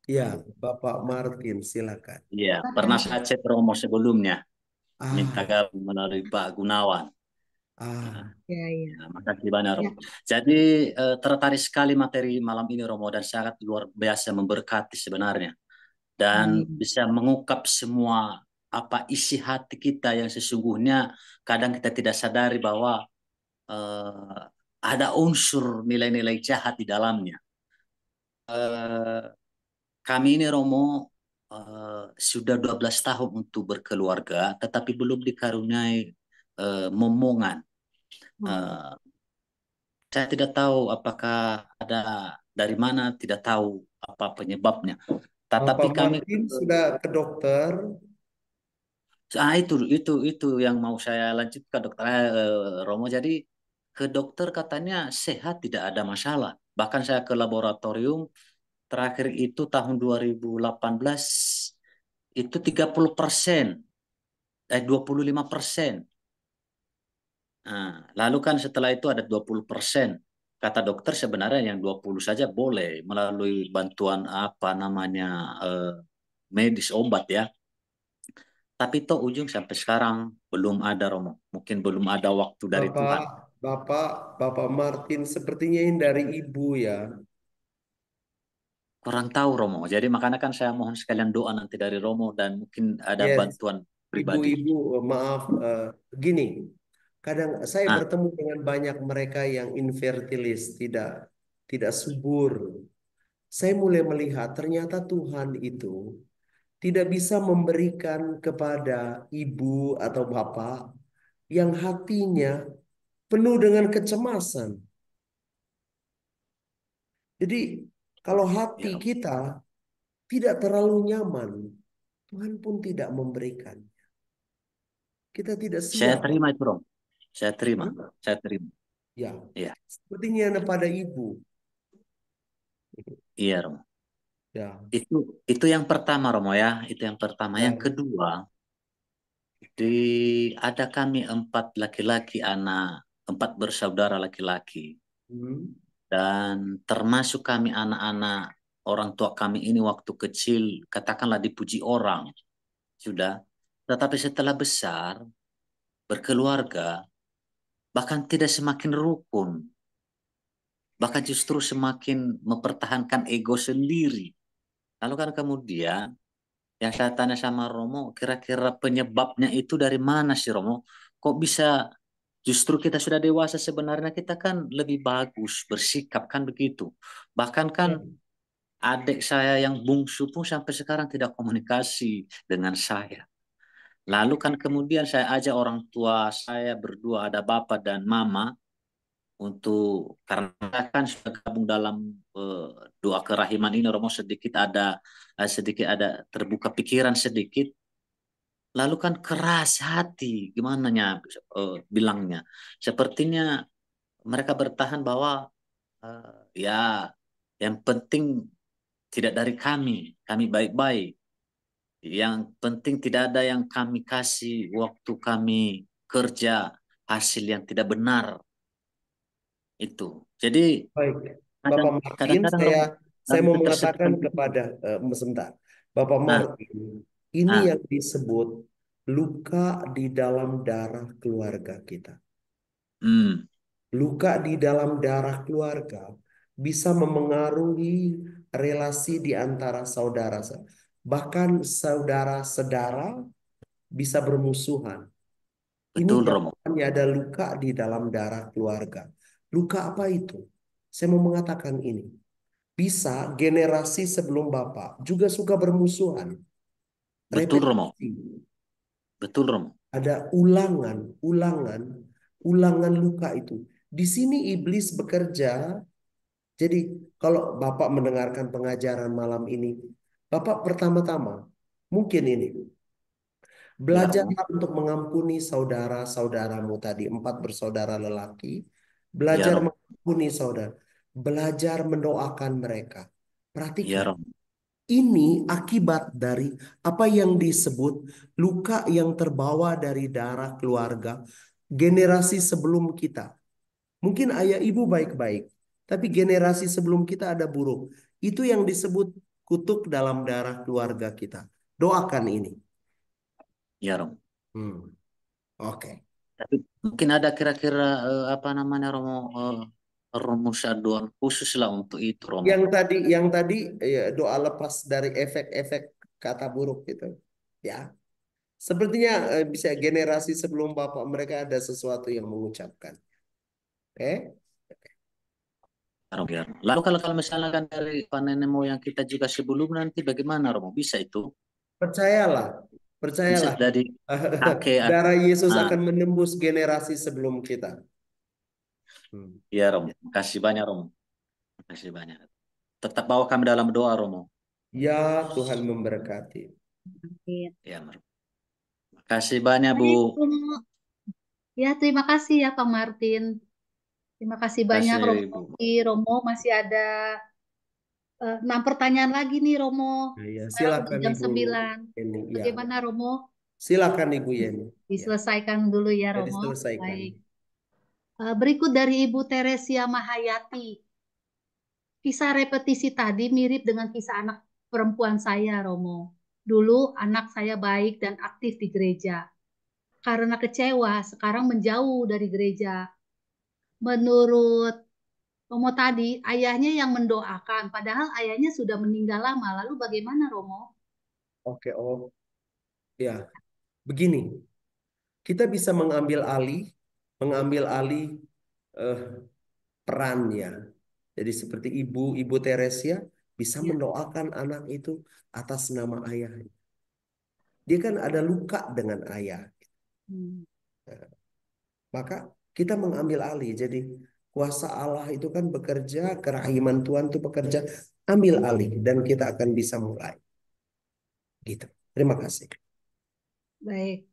Ya, Bapak Martin, silakan. Iya, pernah saya chat Romo sebelumnya, minta Ah, gabung melalui Pak Gunawan. ah, Ya, ya. Nah, makasih banyak Ya. Romo. Jadi tertarik sekali materi malam ini Romo dan sangat luar biasa memberkati sebenarnya. Dan bisa mengungkap semua apa isi hati kita yang sesungguhnya kadang kita tidak sadari bahwa eh, ada unsur nilai-nilai jahat di dalamnya. Eh, Kami ini Romo sudah 12 tahun untuk berkeluarga, tetapi belum dikaruniai momongan. Eh, saya tidak tahu apakah ada dari mana, tidak tahu apa penyebabnya. Tetapi Bapak kami Martin sudah ke dokter. itu yang mau saya lanjutkan dokter Romo. Jadi ke dokter katanya sehat, tidak ada masalah. Bahkan saya ke laboratorium terakhir itu tahun 2018 itu 30%, 25%. Nah, lalu kan setelah itu ada 20%. Kata dokter sebenarnya yang 20 saja boleh melalui bantuan apa namanya medis obat ya. Tapi toh ujung sampai sekarang belum ada Romo. Mungkin belum ada waktu dari Bapak, Tuhan. Bapak Martin sepertinya ini dari ibu ya. Kurang tahu Romo. Jadi makanya kan saya mohon sekalian doa nanti dari Romo dan mungkin ada Yes, bantuan pribadi. ibu-ibu, maaf, gini. Kadang saya Nah, bertemu dengan banyak mereka yang infertilis, tidak subur. Saya mulai melihat ternyata Tuhan itu tidak bisa memberikan kepada ibu atau bapak yang hatinya penuh dengan kecemasan. Jadi kalau hati ya Romo. kita tidak terlalu nyaman, Tuhan pun tidak memberikan. Kita tidak Saya siap. terima itu Romo. Saya terima. Hmm? Saya terima. Ya, Iya, sepertinya ada pada ibu. iya Romo. Ya, Itu yang pertama Romo ya. Itu yang pertama. Yang ya. kedua, ada kami 4 laki-laki, 4 bersaudara laki-laki. Hmm. Dan termasuk kami anak-anak, orang tua kami ini waktu kecil, katakanlah dipuji orang, sudah. Tetapi setelah besar, berkeluarga, bahkan tidak semakin rukun, bahkan justru semakin mempertahankan ego sendiri. Lalu kan kemudian, yang saya tanya sama Romo, kira-kira penyebabnya itu dari mana sih Romo? Kok bisa justru kita sudah dewasa sebenarnya kita kan lebih bagus bersikap kan begitu. Bahkan kan Ya. adik saya yang bungsu pun sampai sekarang tidak komunikasi dengan saya. Lalu kan kemudian saya ajak orang tua saya berdua, ada bapak dan mama, untuk karena kan sudah gabung dalam doa kerahiman ini, Romo sedikit ada terbuka pikiran sedikit. Lalu kan keras hati, gimana bilangnya? Sepertinya mereka bertahan bahwa ya yang penting tidak dari kami baik-baik. Yang penting tidak ada yang kami kasih waktu kami kerja hasil yang tidak benar itu. Jadi Baik, kadang Bapak Martin, kadang-kadang saya lalu mau mengatakan ketersediaan kepada sebentar, Bapak nah, Martin, ini nah, yang disebut luka di dalam darah keluarga kita. hmm, Luka di dalam darah keluarga bisa memengaruhi relasi di antara saudara. Bahkan saudara-saudara bisa bermusuhan. Ini betul Romo, jawabannya ada luka di dalam darah keluarga. Luka apa itu? Saya mau mengatakan ini. Bisa generasi sebelum Bapak juga suka bermusuhan. betul Romo, Repetisi. betul Romo. Ada ulangan luka itu. Di sini iblis bekerja. Jadi kalau Bapak mendengarkan pengajaran malam ini, Bapak pertama-tama mungkin ini. Ya Romo, Belajarlah untuk mengampuni saudara-saudaramu tadi, 4 bersaudara lelaki. ya Belajar Romo, mengampuni saudara. Belajar mendoakan mereka. ya Perhatikan, Romo, ini akibat dari apa yang disebut luka yang terbawa dari darah keluarga generasi sebelum kita. Mungkin ayah ibu baik-baik, tapi generasi sebelum kita ada buruk. Itu yang disebut kutuk dalam darah keluarga kita. Doakan ini. ya Romo. Hmm, Oke. Tapi mungkin ada kira-kira apa namanya Romo, Romo syaduan khusus lah untuk itu Romo. Yang tadi ya, doa lepas dari efek-efek kata buruk gitu. Ya, sepertinya bisa generasi sebelum bapak mereka ada sesuatu yang mengucapkan. Oke, Romo, ya. Lalu kalau misalnya kan dari nenek moyang kita juga sebelum nanti bagaimana Romo? Bisa itu? percayalah, Bisa percayalah. dari kakek Darah Yesus ah, akan menembus generasi sebelum kita. Hmm. ya Romo. Kasih banyak Romo. Kasih banyak. Tetap bawa kami dalam doa Romo. Ya, Tuhan memberkati. Amin. Ya, Romo. Kasih banyak Bu. Baik, Romo. Ya, terima kasih ya Pak Martin. Terima kasih banyak Kasih Romo. Bu. Romo masih ada 6 pertanyaan lagi nih Romo. Ya, Sekarang udah silakan jam Ibu 9. Yeni. Ya, Bagaimana Romo? silakan Ibu Yeni. Ya, Diselesaikan dulu ya ya Romo. diselesaikan. Baik. Berikut dari Ibu Teresia Mahayati. Kisah repetisi tadi mirip dengan kisah anak perempuan saya, Romo. Dulu anak saya baik dan aktif di gereja. Karena kecewa, sekarang menjauh dari gereja. Menurut Romo tadi, ayahnya yang mendoakan, padahal ayahnya sudah meninggal lama. Lalu bagaimana, Romo? Oke, oh ya, begini. Kita bisa mengambil alih eh, perannya. Jadi seperti Ibu Teresia bisa Ya. mendoakan anak itu atas nama ayahnya. Dia kan ada luka dengan ayah. Hmm. Maka kita mengambil alih. Jadi kuasa Allah itu kan bekerja, kerahiman Tuhan itu bekerja, ambil alih dan kita akan bisa mulai. Gitu. Terima kasih. Baik.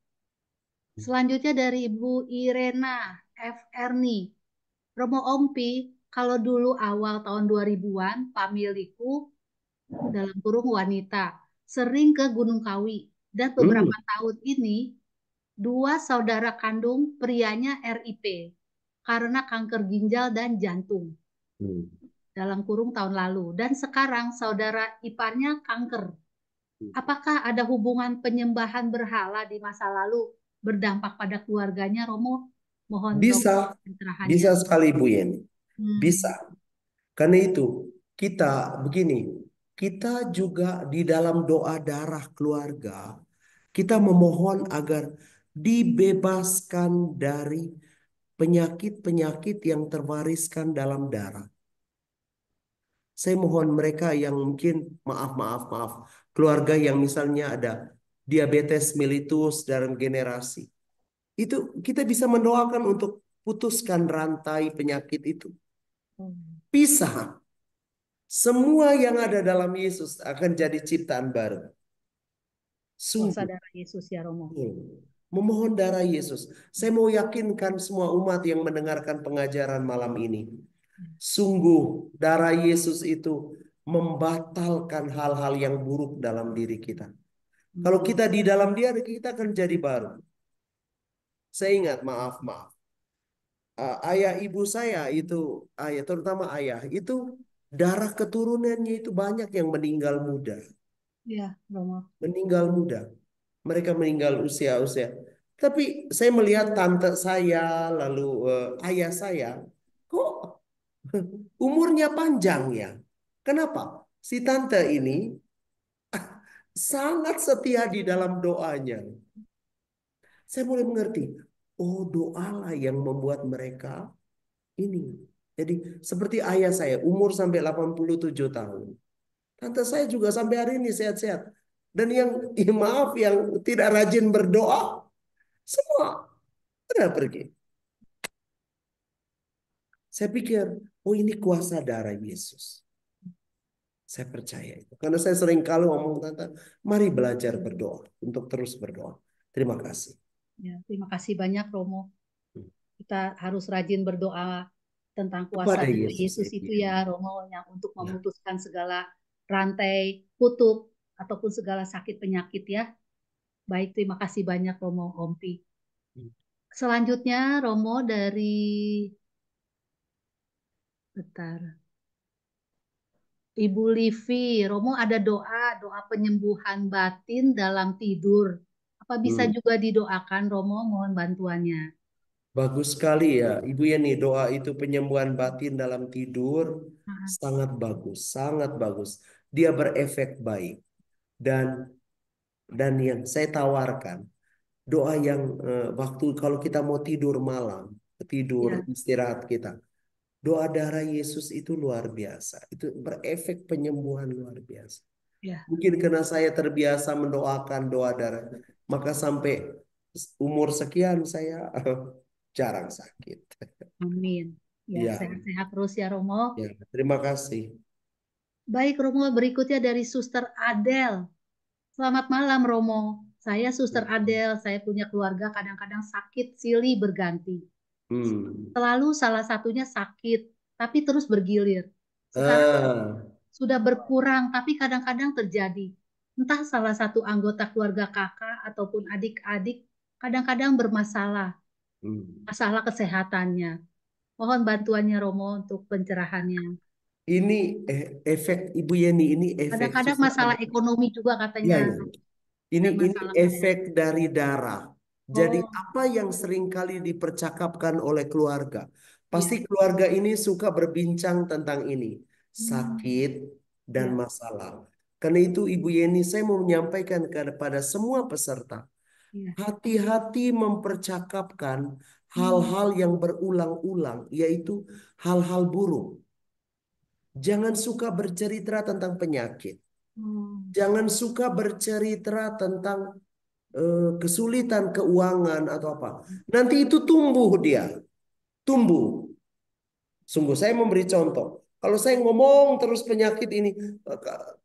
Selanjutnya dari Ibu Irena F. Erni. Romo Ompi, kalau dulu awal tahun 2000-an, pamiliku dalam kurung wanita sering ke Gunung Kawi. Dan Hmm. beberapa tahun ini, 2 saudara kandung prianya RIP. karena kanker ginjal dan jantung Hmm. dalam kurung tahun lalu. Dan sekarang saudara iparnya kanker. Apakah ada hubungan penyembahan berhala di masa lalu berdampak pada keluarganya, Romo? Mohon Bisa, pencerahannya. bisa sekali Bu Yeni. Hmm. Bisa. Karena itu kita begini, kita juga di dalam doa darah keluarga, kita memohon agar dibebaskan dari penyakit-penyakit yang terwariskan dalam darah. Saya mohon mereka yang mungkin maaf, keluarga yang misalnya ada diabetes mellitus dalam generasi. Itu kita bisa mendoakan untuk putuskan rantai penyakit itu. Pisah. Semua yang ada dalam Yesus akan jadi ciptaan baru. Kuasa Sungguh. darah Yesus ya, Romo. Memohon darah Yesus. Saya mau yakinkan semua umat yang mendengarkan pengajaran malam ini. Sungguh darah Yesus itu membatalkan hal-hal yang buruk dalam diri kita. Kalau kita di dalam dia, kita akan jadi baru. Saya ingat, maaf. Ayah ibu saya itu, terutama ayah, itu darah keturunannya itu banyak yang meninggal muda. Ya, Romo. Meninggal muda. Mereka meninggal usia-usia. Tapi saya melihat tante saya, lalu ayah saya, kok umurnya panjang ya? Kenapa? Si tante ini sangat setia di dalam doanya. Saya mulai mengerti, oh doalah yang membuat mereka ini. Jadi seperti ayah saya, umur sampai 87 tahun. Tante saya juga sampai hari ini sehat-sehat. Dan yang, maaf, yang tidak rajin berdoa, semua sudah pergi. Saya pikir, oh ini kuasa darah Yesus. Saya percaya itu. Karena saya sering kali ngomong, Tante, mari belajar berdoa. Untuk terus berdoa. Terima kasih. Ya, terima kasih banyak, Romo. Kita harus rajin berdoa tentang kuasa Kepada darah Yesus. Yesus itu ya, Romo, yang untuk memutuskan segala rantai kutuk ataupun segala sakit penyakit ya. Baik, terima kasih banyak, Romo Ompi. Selanjutnya, Romo dari Ibu Livi. Romo ada doa penyembuhan batin dalam tidur. Apa bisa juga didoakan, Romo? Mohon bantuannya. Bagus sekali ya. Ibu Yeni, doa itu penyembuhan batin dalam tidur sangat bagus, sangat bagus. Dia berefek baik. Dan yang saya tawarkan, doa yang waktu kalau kita mau tidur malam, tidur istirahat kita, doa darah Yesus itu luar biasa. Itu berefek penyembuhan luar biasa. Mungkin karena saya terbiasa mendoakan doa darah, maka sampai umur sekian saya jarang sakit. Amin. Ya, sehat-sehat terus ya, Romo. Ya, terima kasih. Baik, Romo. Berikutnya dari Suster Adel. Selamat malam, Romo. Saya Suster Adel. Saya punya keluarga kadang-kadang sakit silih berganti. Selalu salah satunya sakit, tapi terus bergilir. Sekarang sudah berkurang, tapi kadang-kadang terjadi. Entah salah satu anggota keluarga kakak ataupun adik-adik kadang-kadang bermasalah. Masalah kesehatannya. Mohon bantuannya, Romo, untuk pencerahannya. Ini efek Ibu Yeni, ini efek. Kadang-kadang masalah ekonomi juga katanya. Ya. Ini efek dari darah. Jadi apa yang sering kali dipercakapkan oleh keluarga, pasti keluarga ini suka berbincang tentang ini, sakit dan masalah. Karena itu Ibu Yeni, saya mau menyampaikan kepada semua peserta, hati-hati mempercakapkan hal-hal yang berulang-ulang, yaitu hal-hal buruk. Jangan suka bercerita tentang penyakit. Jangan suka bercerita tentang kesulitan keuangan atau apa. Nanti itu tumbuh dia. Tumbuh. Sungguh saya memberi contoh. Kalau saya ngomong terus penyakit ini,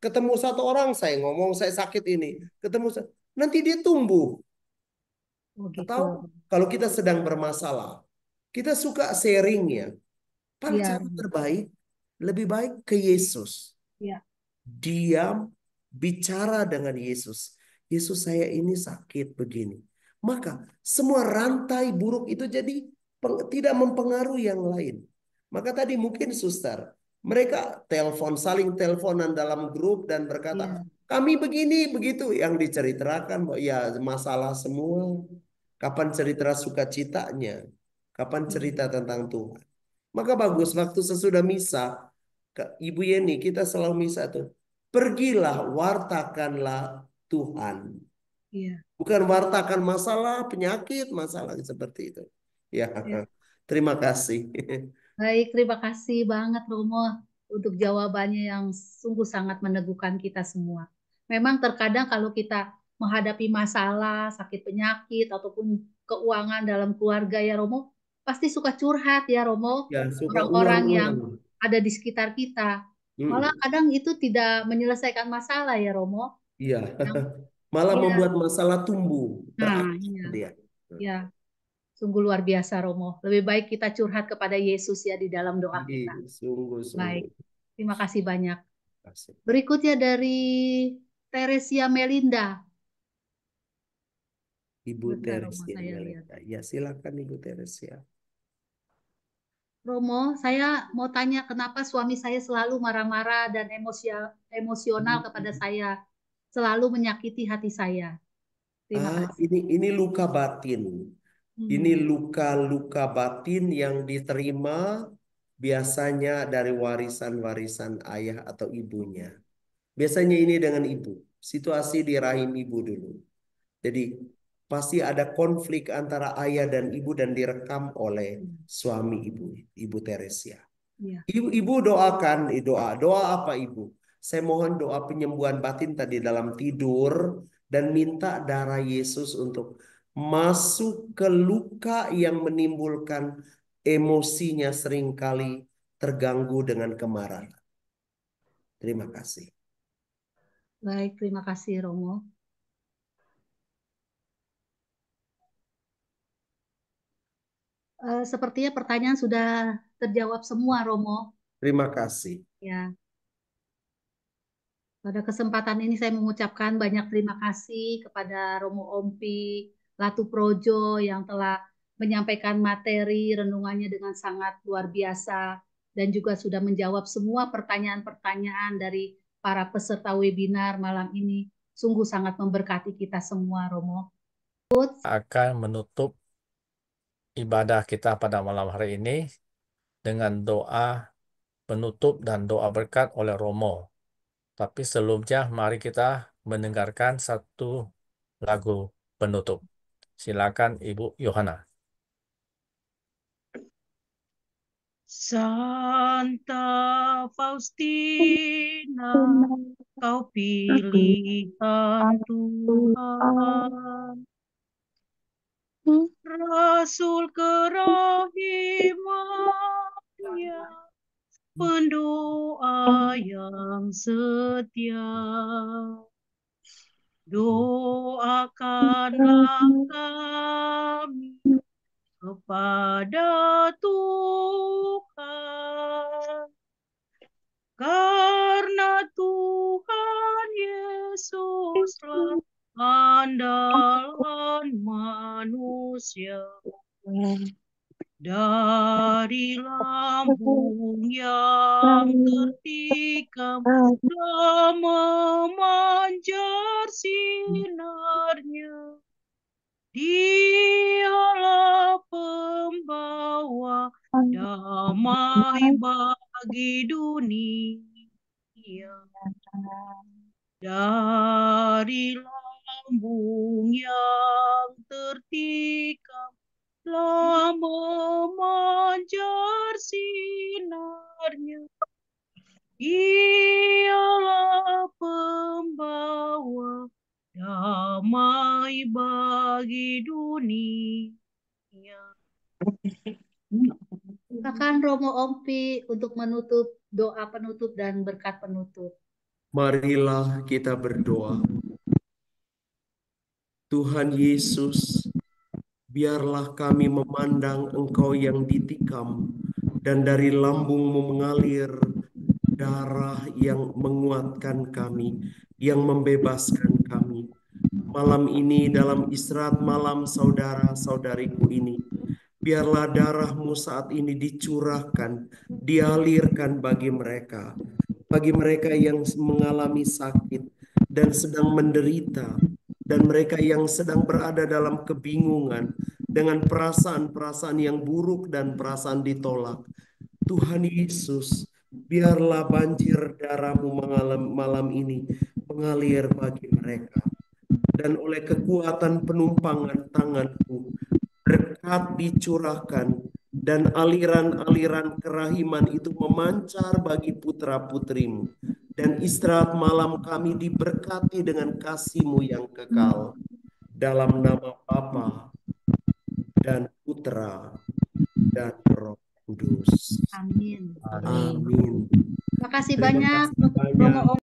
ketemu satu orang saya ngomong saya sakit ini, nanti dia tumbuh. Atau kalau kita sedang bermasalah, kita suka sharing ya. Cara terbaik, lebih baik ke Yesus. Diam, bicara dengan Yesus. Yesus, saya ini sakit begini. Maka semua rantai buruk itu jadi tidak mempengaruhi yang lain. Maka tadi mungkin suster, mereka saling teleponan dalam grup dan berkata, Iya, kami begini, begitu. Yang diceritakan, ya masalah semua. Kapan cerita sukacitanya? Kapan iya, cerita tentang Tuhan? Maka bagus, waktu sesudah misa, Ibu Yeni, kita selalu misa tuh. Pergilah, wartakanlah Tuhan. iya, Bukan wartakan masalah, penyakit, masalah seperti itu. Ya, iya. terima kasih. Baik, terima kasih banget Romo untuk jawabannya yang sungguh sangat meneguhkan kita semua. Memang terkadang kalau kita menghadapi masalah, sakit penyakit, ataupun keuangan dalam keluarga ya Romo, pasti suka curhat ya Romo, Ya, suka orang-orang yang ulang-ulang. ada di sekitar kita. Malah Mm, kadang itu tidak menyelesaikan masalah ya Romo. Iya, Yang, malah iya, membuat masalah tumbuh, nah berakar iya, dia. ya, sungguh luar biasa Romo. Lebih baik kita curhat kepada Yesus ya di dalam doa kita. Iya, Baik, sungguh-sungguh. terima kasih banyak. Kasih. Berikutnya dari Teresia Melinda. Ibu Bentar Romo, Teresia saya lihat. Meleka. Ya, silakan Ibu Teresia. Romo, saya mau tanya kenapa suami saya selalu marah-marah dan emosional kepada saya, selalu menyakiti hati saya. Terima kasih. Ini luka batin. Ini Hmm, luka-luka batin yang diterima biasanya dari warisan-warisan ayah atau ibunya. Biasanya ini dengan ibu. Situasi di rahim ibu dulu. Jadi pasti ada konflik antara ayah dan ibu dan direkam oleh suami ibu, Ibu Teresia. iya. Ibu doakan, doa apa ibu? Saya mohon doa penyembuhan batin tadi dalam tidur dan minta darah Yesus untuk masuk ke luka yang menimbulkan emosinya seringkali terganggu dengan kemarahan. Terima kasih. Baik, terima kasih Romo. Sepertinya pertanyaan sudah terjawab semua Romo. Terima kasih. Ya, pada kesempatan ini saya mengucapkan banyak terima kasih kepada Romo Ompi Latu Projo yang telah menyampaikan materi renungannya dengan sangat luar biasa dan juga sudah menjawab semua pertanyaan-pertanyaan dari para peserta webinar malam ini. Sungguh sangat memberkati kita semua, Romo. Akan menutup ibadah kita pada malam hari ini dengan doa penutup dan doa berkat oleh Romo. Tapi sebelumnya mari kita mendengarkan satu lagu penutup. Silakan Ibu Yohana. Santa Faustina, kau pilihan Tuhan, Rasul kerahimannya, pendoa yang setia. Doakanlah kami kepada Tuhan, karena Tuhan Yesuslah andalan manusia. Dari lambung yang tertikam telah memanjar sinarnya. Dialah pembawa damai bagi dunia. Dari lambung yang tertikam telah memanjar sinarnya. Ialah pembawa damai bagi dunia. Silakan Romo Ompi untuk menutup doa penutup dan berkat penutup. Marilah kita berdoa. Tuhan Yesus, biarlah kami memandang Engkau yang ditikam dan dari lambungmu mengalir darah yang menguatkan kami, yang membebaskan kami. Malam ini dalam istirahat malam saudara-saudariku ini, Biarlah darah-Mu saat ini dicurahkan, dialirkan bagi mereka yang mengalami sakit dan sedang menderita, dan mereka yang sedang berada dalam kebingungan dengan perasaan-perasaan yang buruk dan perasaan ditolak. Tuhan Yesus, biarlah banjir darah-Mu malam ini mengalir bagi mereka. Dan oleh kekuatan penumpangan tangan-Mu, berkat dicurahkan, dan aliran-aliran kerahiman itu memancar bagi putra-putrimu. Dan istirahat malam kami diberkati dengan kasih-Mu yang kekal. Dalam nama Bapa dan Putra dan Roh Kudus. Amin. Amin. Terima kasih Terima banyak kasih banyak. Romo